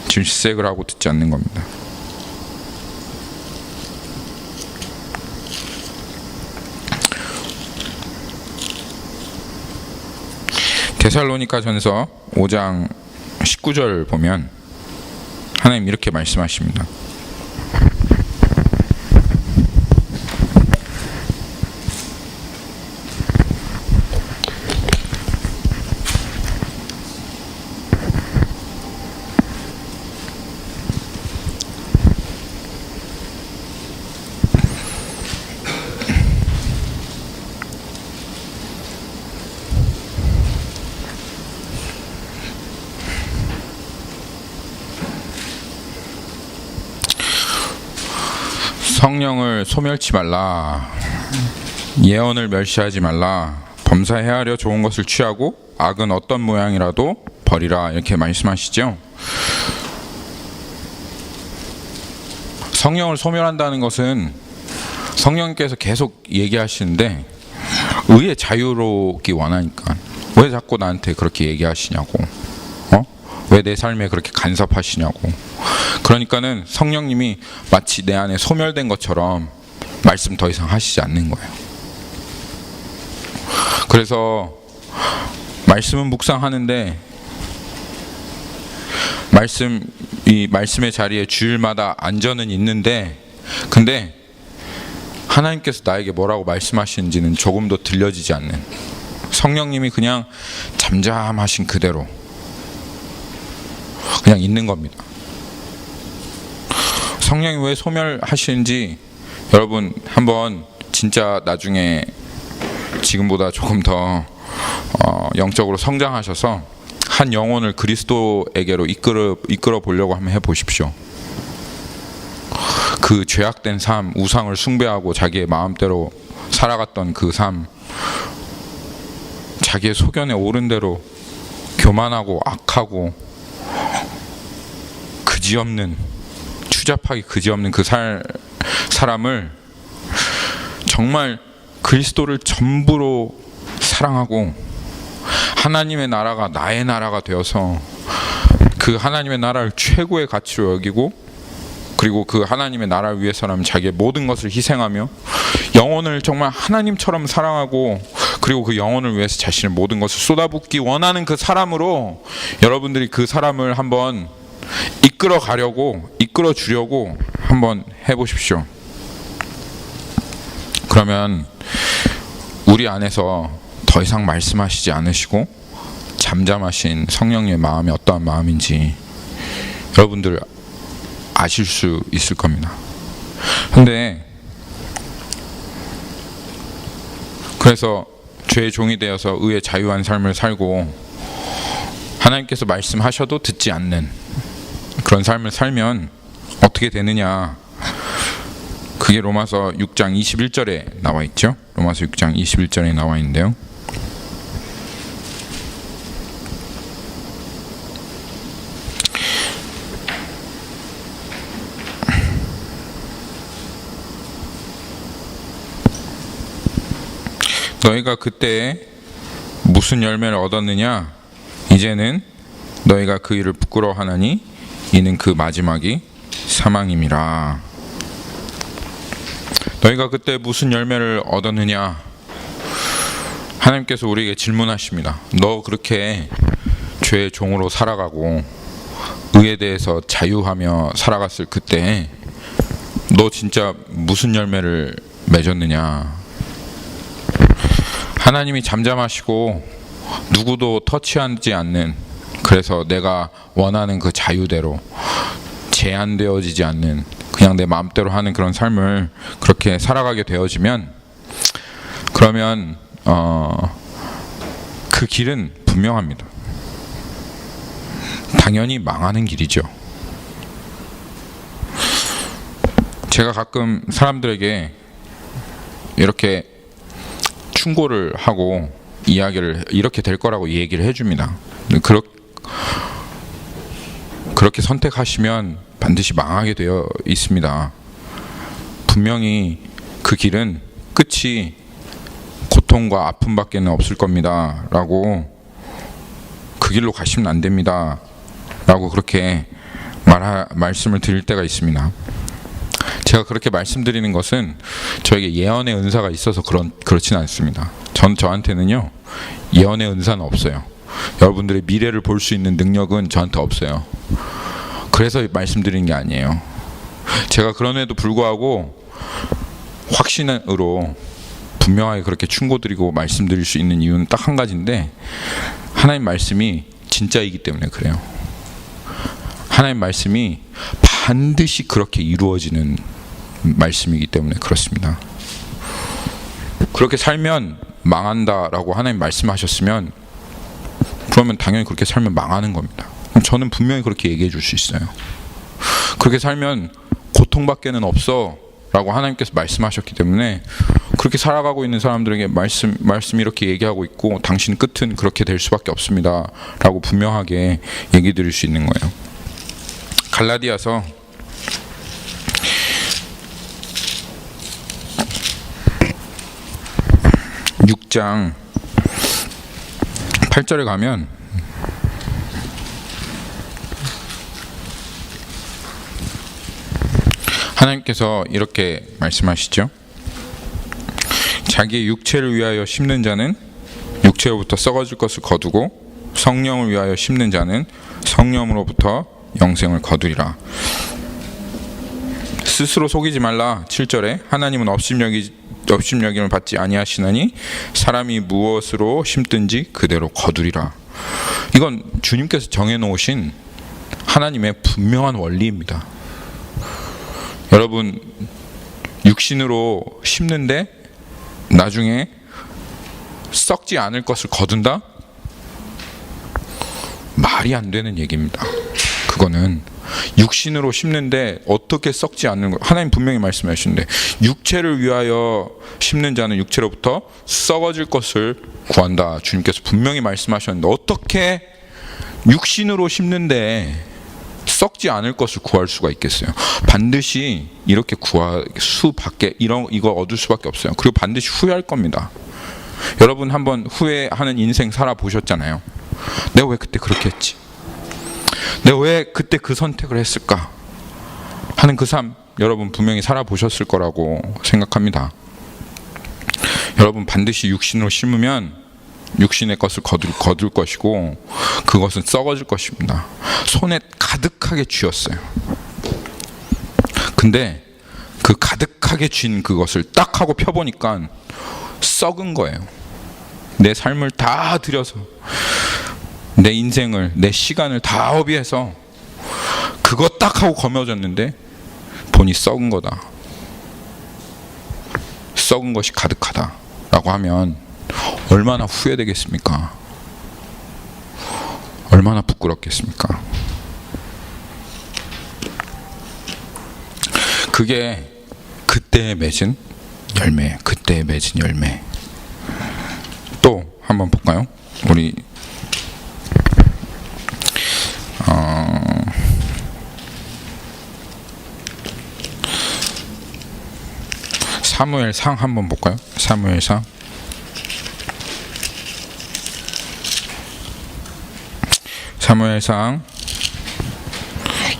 질색을 하고 듣지 않는 겁니다. 데살로니가전서 5장 19절 보면 하나님 이렇게 말씀하십니다. 성령을 소멸치 말라, 예언을 멸시하지 말라, 범사에 헤아려 좋은 것을 취하고 악은 어떤 모양이라도 버리라 이렇게 말씀하시죠. 성령을 소멸한다는 것은 성령님께서 계속 얘기하시는데 의의 자유롭기 원하니까 왜 자꾸 나한테 그렇게 얘기하시냐고, 왜 내 삶에 그렇게 간섭하시냐고. 그러니까는 성령님이 마치 내 안에 소멸된 것처럼 말씀 더 이상 하시지 않는 거예요. 그래서 말씀은 묵상하는데 이 말씀의 자리에 주일마다 앉아는 있는데, 근데 하나님께서 나에게 뭐라고 말씀하시는지는 조금도 들려지지 않는, 성령님이 그냥 잠잠하신 그대로 그냥 있는 겁니다. 성령이 왜 소멸하시는지 여러분 한번 진짜 나중에 지금보다 조금 더 영적으로 성장하셔서 한 영혼을 그리스도에게로 이끌어 보려고 한번 해보십시오. 그 죄악된 삶, 우상을 숭배하고 자기의 마음대로 살아갔던 그 삶, 자기의 소견에 오른 대로 교만하고 악하고 그지없는, 추잡하기 그지없는 그 사람을 정말 그리스도를 전부로 사랑하고 하나님의 나라가 나의 나라가 되어서 그 하나님의 나라를 최고의 가치로 여기고, 그리고 그 하나님의 나라를 위해서라면 자기의 모든 것을 희생하며 영혼을 정말 하나님처럼 사랑하고, 그리고 그 영혼을 위해서 자신의 모든 것을 쏟아붓기 원하는 그 사람으로 여러분들이 그 사람을 한번 이끌어 가려고, 이끌어 주려고 한번 해보십시오. 그러면 우리 안에서 더 이상 말씀하시지 않으시고 잠잠하신 성령님의 마음이 어떠한 마음인지 여러분들 아실 수 있을 겁니다. 근데 그래서 죄의 종이 되어서 의의 자유한 삶을 살고 하나님께서 말씀하셔도 듣지 않는 그런 삶을 살면 어떻게 되느냐, 그게 로마서 6장 21절에 나와 있죠. 로마서 6장 21절에 나와 있는데요, 너희가 그때 무슨 열매를 얻었느냐? 이제는 너희가 그 일을 부끄러워하나니 이는 그 마지막이 사망임이라. 너희가 그때 무슨 열매를 얻었느냐? 하나님께서 우리에게 질문하십니다. 너 그렇게 죄의 종으로 살아가고 의에 대해서 자유하며 살아갔을 그때 너 진짜 무슨 열매를 맺었느냐? 하나님이 잠잠하시고 누구도 터치하지 않는, 그래서 내가 원하는 그 자유대로 제한되어지지 않는, 그냥 내 마음대로 하는 그런 삶을 그렇게 살아가게 되어지면, 그러면 그 길은 분명합니다. 당연히 망하는 길이죠. 제가 가끔 사람들에게 이렇게 충고를 하고 이야기를 이렇게 될 거라고 얘기를 해줍니다. 그렇게 선택하시면 반드시 망하게 되어 있습니다. 분명히 그 길은 끝이 고통과 아픔밖에는 없을 겁니다 라고, 그 길로 가시면 안 됩니다 라고 그렇게 말씀을 드릴 때가 있습니다. 제가 그렇게 말씀드리는 것은 저에게 예언의 은사가 있어서 그렇지는 않습니다. 저한테는요 예언의 은사는 없어요. 여러분들의 미래를 볼 수 있는 능력은 저한테 없어요. 그래서 말씀드리는 게 아니에요. 제가 그럼에도 불구하고 확신으로 분명하게 그렇게 충고드리고 말씀드릴 수 있는 이유는 딱 한 가지인데, 하나님 말씀이 진짜이기 때문에 그래요. 하나님 말씀이 반드시 그렇게 이루어지는 말씀이기 때문에 그렇습니다. 그렇게 살면 망한다라고 하나님 말씀하셨으면, 그러면 당연히 그렇게 살면 망하는 겁니다. 그럼 저는 분명히 그렇게 얘기해 줄 수 있어요. 그렇게 살면 고통밖에는 없어 라고 하나님께서 말씀하셨기 때문에 그렇게 살아가고 있는 사람들에게 말씀 이렇게 얘기하고 있고 당신 끝은 그렇게 될 수밖에 없습니다 라고 분명하게 얘기 드릴 수 있는 거예요. 갈라디아서 6장 8절에 가면 하나님께서 이렇게 말씀하시죠. 자기의 육체를 위하여 심는 자는 육체로부터 썩어질 것을 거두고 성령을 위하여 심는 자는 성령으로부터 영생을 거두리라. 스스로 속이지 말라. 7절에 하나님은 업심여김을 받지 아니하시나니 사람이 무엇으로 심든지 그대로 거두리라. 이건 주님께서 정해놓으신 하나님의 분명한 원리입니다. 여러분, 육신으로 심는데 나중에 썩지 않을 것을 거둔다? 말이 안 되는 얘기입니다. 그거는 육신으로 심는데 어떻게 썩지 않는 거, 하나님 분명히 말씀하시는데 육체를 위하여 심는 자는 육체로부터 썩어질 것을 구한다. 주님께서 분명히 말씀하셨는데 어떻게 육신으로 심는데 썩지 않을 것을 구할 수가 있겠어요? 반드시 이렇게 이거 얻을 수밖에 없어요. 그리고 반드시 후회할 겁니다. 여러분 한번 후회하는 인생 살아보셨잖아요. 내가 왜 그때 그렇게 했지? 내가 왜 그때 그 선택을 했을까? 하는 그 삶 여러분 분명히 살아보셨을 거라고 생각합니다. 여러분 반드시 육신으로 심으면 육신의 것을 거둘 것이고 그것은 썩어질 것입니다. 손에 가득하게 쥐었어요. 근데 그 가득하게 쥔 그것을 딱 하고 펴보니까 썩은 거예요. 내 삶을 다 들여서 내 인생을, 내 시간을 다 허비해서 그거 딱 하고 거머졌는데 보니 썩은 거다. 썩은 것이 가득하다 라고 하면 얼마나 후회되겠습니까? 얼마나 부끄럽겠습니까? 그게 그때에 맺은 열매, 그때에 맺은 열매. 또 한번 볼까요? 우리 사무엘상 한번 볼까요? 사무엘상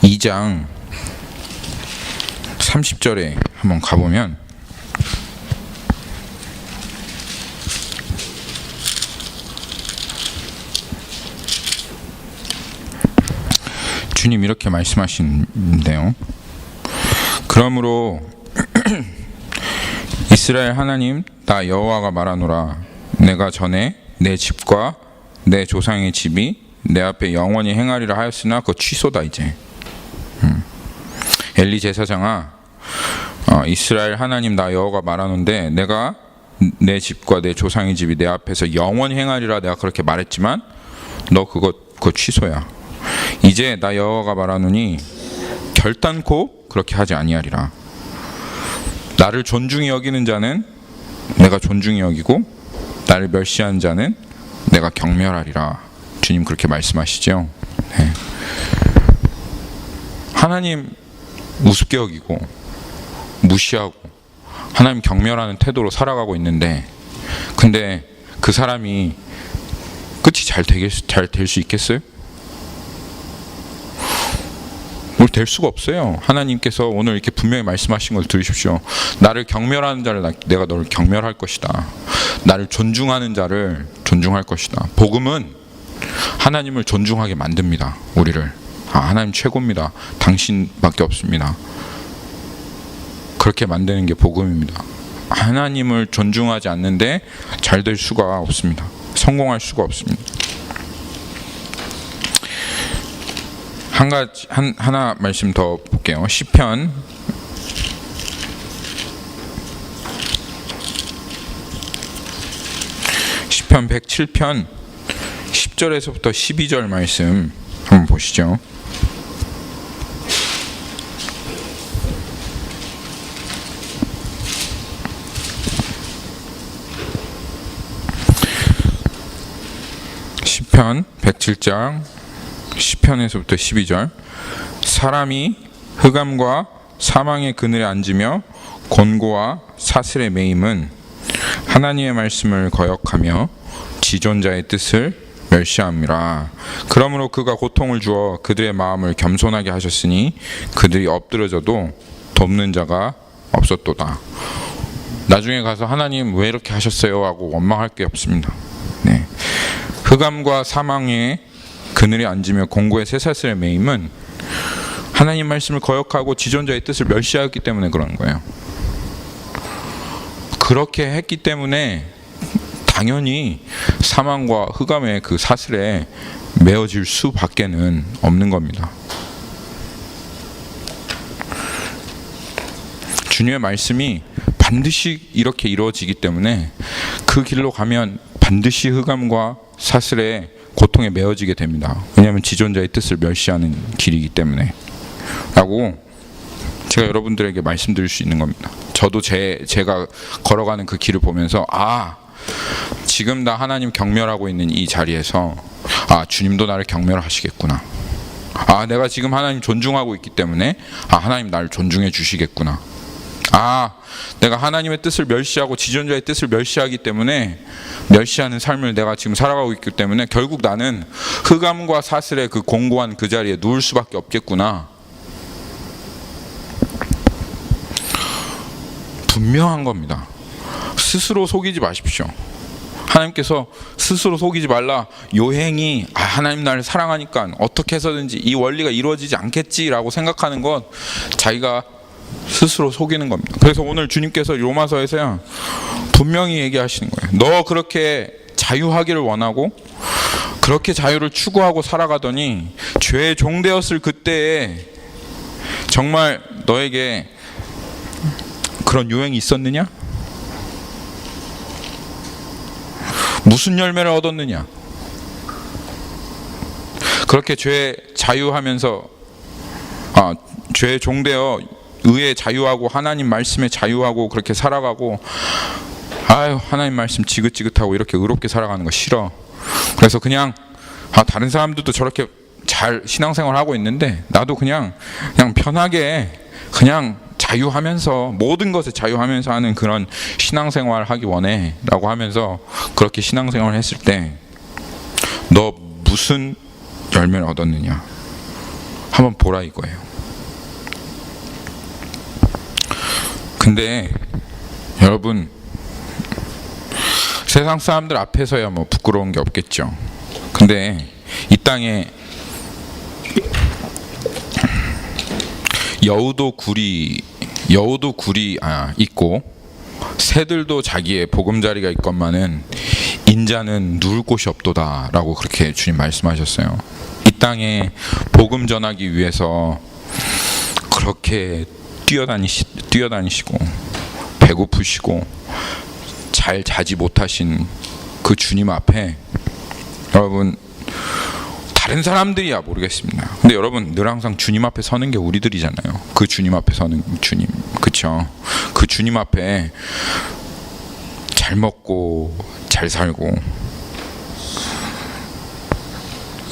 2장 30절에 한번 가보면 주님 이렇게 말씀하시는데요. 그러므로 이스라엘 하나님 나 여호와가 말하노라. 내가 전에 내 집과 내 조상의 집이 내 앞에 영원히 행하리라 하였으나 그거 취소다 이제. 엘리 제사장아, 이스라엘 하나님 나 여호와가 말하는데 내가 내 집과 내 조상의 집이 내 앞에서 영원히 행하리라 내가 그렇게 말했지만 너 그거 취소야. 이제 나 여호와가 말하노니 결단코 그렇게 하지 아니하리라. 나를 존중히 여기는 자는 내가 존중히 여기고 나를 멸시하는 자는 내가 경멸하리라. 주님 그렇게 말씀하시죠. 네. 하나님 우습게 여기고 무시하고 하나님 경멸하는 태도로 살아가고 있는데 근데 그 사람이 끝이 잘 될 수 있겠어요? 뭘 될 수가 없어요. 하나님께서 오늘 이렇게 분명히 말씀하신 걸 들으십시오. 나를 경멸하는 자를 내가 너를 경멸할 것이다. 나를 존중하는 자를 존중할 것이다. 복음은 하나님을 존중하게 만듭니다. 우리를. 하나님 최고입니다. 당신밖에 없습니다. 그렇게 만드는 게 복음입니다. 하나님을 존중하지 않는데 잘 될 수가 없습니다. 성공할 수가 없습니다. 하나 말씀 더 볼게요. 시편 107편 10절에서부터 12절 말씀 한번 보시죠. 시편 107장 10편에서부터 12절. 사람이 흑암과 사망의 그늘에 앉으며 곤고와 사슬에 매임은 하나님의 말씀을 거역하며 지존자의 뜻을 멸시함이라. 그러므로 그가 고통을 주어 그들의 마음을 겸손하게 하셨으니 그들이 엎드러져도 돕는 자가 없었도다. 나중에 가서 하나님 왜 이렇게 하셨어요? 하고 원망할 게 없습니다. 네. 흑암과 사망의 그늘에 앉으며 공고의 쇠사슬에 매임은 하나님 말씀을 거역하고 지존자의 뜻을 멸시하기 때문에 그런 거예요. 그렇게 했기 때문에 당연히 사망과 흑암의 그 사슬에 매어질 수밖에는 없는 겁니다. 주님의 말씀이 반드시 이렇게 이루어지기 때문에 그 길로 가면 반드시 흑암과 사슬의 고통에 매어지게 됩니다. 왜냐하면 지존자의 뜻을 멸시하는 길이기 때문에 라고 제가 여러분들에게 말씀드릴 수 있는 겁니다. 저도 제가 걸어가는 그 길을 보면서 지금 나 하나님 경멸하고 있는 이 자리에서 주님도 나를 경멸하시겠구나. 내가 지금 하나님 존중하고 있기 때문에 하나님 나를 존중해 주시겠구나. 내가 하나님의 뜻을 멸시하고 지존자의 뜻을 멸시하기 때문에 멸시하는 삶을 내가 지금 살아가고 있기 때문에 결국 나는 흑암과 사슬의 그 공고한 그 자리에 누울 수밖에 없겠구나. 분명한 겁니다. 스스로 속이지 마십시오. 하나님께서 스스로 속이지 말라. 요행이 하나님 나를 사랑하니까 어떻게 해서든지 이 원리가 이루어지지 않겠지라고 생각하는 것 자기가 스스로 속이는 겁니다. 그래서 오늘 주님께서 로마서에서요 분명히 얘기하시는 거예요. 너 그렇게 자유하기를 원하고 그렇게 자유를 추구하고 살아가더니 죄의 종되었을 그때에 정말 너에게 그런 유행이 있었느냐? 무슨 열매를 얻었느냐? 그렇게 죄 자유하면서 죄의 종되어 의에 자유하고 하나님 말씀에 자유하고 그렇게 살아가고 하나님 말씀 지긋지긋하고 이렇게 의롭게 살아가는 거 싫어. 그래서 그냥 다른 사람들도 저렇게 잘 신앙생활 하고 있는데 나도 그냥 편하게 그냥 자유하면서 모든 것에 자유하면서 하는 그런 신앙생활 하기 원해 라고 하면서 그렇게 신앙생활을 했을 때 너 무슨 열매를 얻었느냐 한번 보라 이거예요. 근데 여러분 세상 사람들 앞에서야 뭐 부끄러운 게 없겠죠. 근데 이 땅에 여우도 굴이 있고 새들도 자기의 보금자리가 있건만은 인자는 누울 곳이 없도다 라고 그렇게 주님 말씀하셨어요. 이 땅에 복음 전하기 위해서 그렇게 뛰어다니시고 배고프시고 잘 자지 못하신 그 주님 앞에 여러분 다른 사람들이야 모르겠습니다. 근데 여러분 늘 항상 주님 앞에 서는 게 우리들이잖아요. 그 주님 앞에 서는 주님, 그쵸? 그 주님 앞에 잘 먹고 잘 살고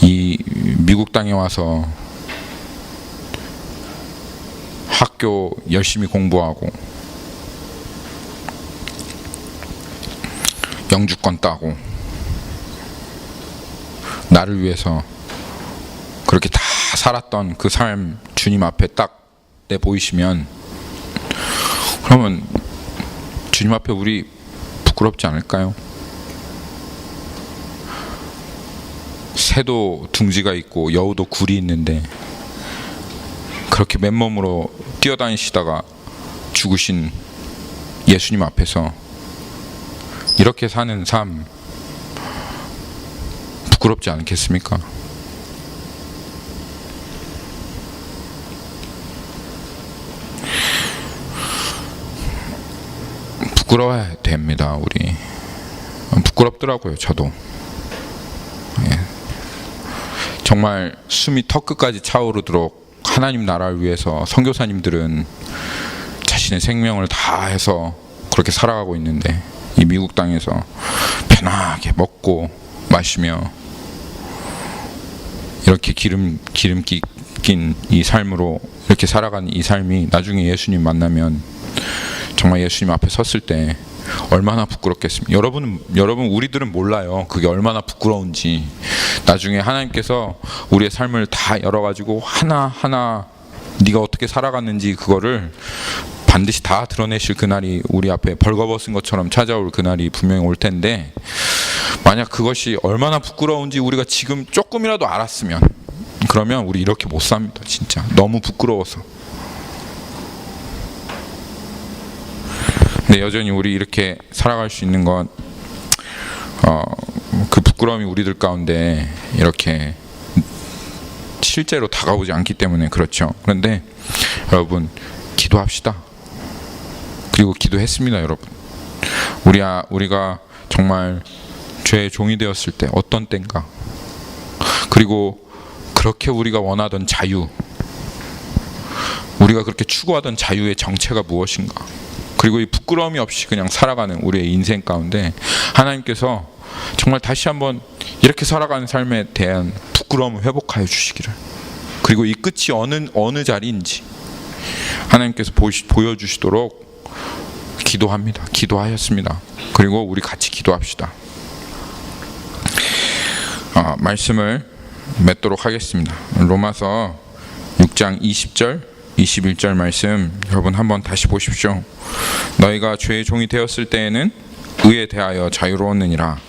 이 미국 땅에 와서 학교 열심히 공부하고 영주권 따고 나를 위해서 그렇게 다 살았던 그 삶 주님 앞에 딱 내 보이시면 그러면 주님 앞에 우리 부끄럽지 않을까요? 새도 둥지가 있고 여우도 굴이 있는데 그렇게 맨몸으로 뛰어다니시다가 죽으신 예수님 앞에서 이렇게 사는 삶 부끄럽지 않겠습니까? 부끄러워야 됩니다. 우리 부끄럽더라고요. 저도 정말 숨이 턱끝까지 차오르도록 하나님 나라를 위해서 선교사님들은 자신의 생명을 다해서 그렇게 살아가고 있는데 이 미국 땅에서 편하게 먹고 마시며 이렇게 기름기 낀 이 삶으로 이렇게 살아가는 이 삶이 나중에 예수님 만나면 정말 예수님 앞에 섰을 때 얼마나 부끄럽겠습니까? 여러분 우리들은 몰라요. 그게 얼마나 부끄러운지. 나중에 하나님께서 우리의 삶을 다 열어가지고 하나하나 네가 어떻게 살아갔는지 그거를 반드시 다 드러내실 그날이 우리 앞에 벌거벗은 것처럼 찾아올 그날이 분명히 올 텐데, 만약 그것이 얼마나 부끄러운지 우리가 지금 조금이라도 알았으면, 그러면 우리 이렇게 못 삽니다. 진짜 너무 부끄러워서. 근데 여전히 우리 이렇게 살아갈 수 있는 건 그 부끄러움이 우리들 가운데 이렇게 실제로 다가오지 않기 때문에 그렇죠. 그런데 여러분 기도합시다. 그리고 기도했습니다. 여러분 우리가 정말 죄의 종이 되었을 때 어떤 때인가, 그리고 그렇게 우리가 원하던 자유, 우리가 그렇게 추구하던 자유의 정체가 무엇인가, 그리고 이 부끄러움이 없이 그냥 살아가는 우리의 인생 가운데 하나님께서 정말 다시 한번 이렇게 살아가는 삶에 대한 부끄러움을 회복하여 주시기를, 그리고 이 끝이 어느 자리인지 하나님께서 보여주시도록 기도합니다. 기도하였습니다. 그리고 우리 같이 기도합시다. 말씀을 맺도록 하겠습니다. 로마서 6장 20절 21절 말씀 여러분 한번 다시 보십시오. 너희가 죄의 종이 되었을 때에는 의에 대하여 자유로웠느니라.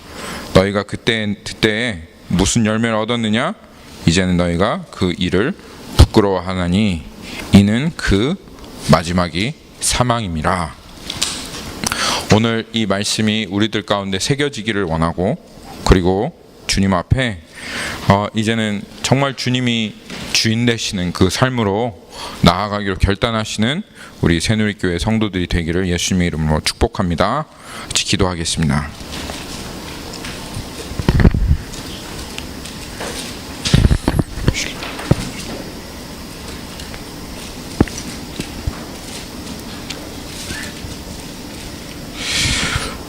너희가 그때에 무슨 열매를 얻었느냐? 이제는 너희가 그 일을 부끄러워하나니 이는 그 마지막이 사망임이라. 오늘 이 말씀이 우리들 가운데 새겨지기를 원하고, 그리고 주님 앞에 이제는 정말 주님이 주인 되시는 그 삶으로 나아가기로 결단하시는 우리 새누리교회 성도들이 되기를 예수님의 이름으로 축복합니다. 같이 기도하겠습니다.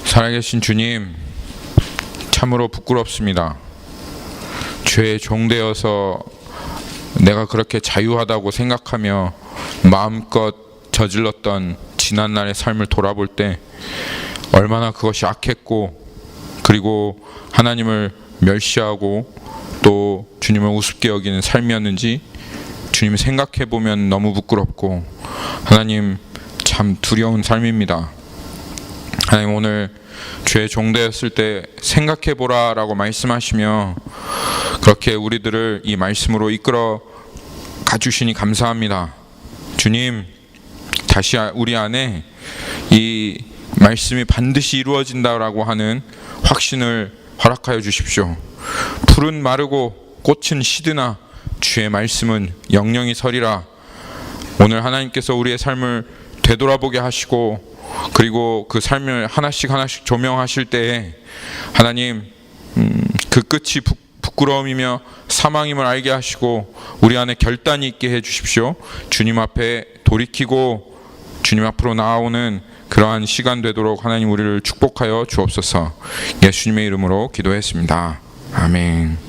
살아계신 주님, 참으로 부끄럽습니다. 죄의 종되어서 내가 그렇게 자유하다고 생각하며 마음껏 저질렀던 지난날의 삶을 돌아볼 때 얼마나 그것이 악했고, 그리고 하나님을 멸시하고 또 주님을 우습게 여기는 삶이었는지 주님 생각해보면 너무 부끄럽고, 하나님 참 두려운 삶입니다. 하나님 오늘 죄의 종되었을 때 생각해보라 라고 말씀하시며 그렇게 우리들을 이 말씀으로 이끌어 가주시니 감사합니다. 주님, 다시 우리 안에 이 말씀이 반드시 이루어진다라고 하는 확신을 허락하여 주십시오. 풀은 마르고 꽃은 시드나 주의 말씀은 영영이 서리라. 오늘 하나님께서 우리의 삶을 되돌아보게 하시고, 그리고 그 삶을 하나씩 조명하실 때에 하나님 그 끝이 부끄러움이며 사망임을 알게 하시고 우리 안에 결단이 있게 해주십시오. 주님 앞에 돌이키고 주님 앞으로 나아오는 그러한 시간 되도록 하나님 우리를 축복하여 주옵소서. 예수님의 이름으로 기도했습니다. 아멘.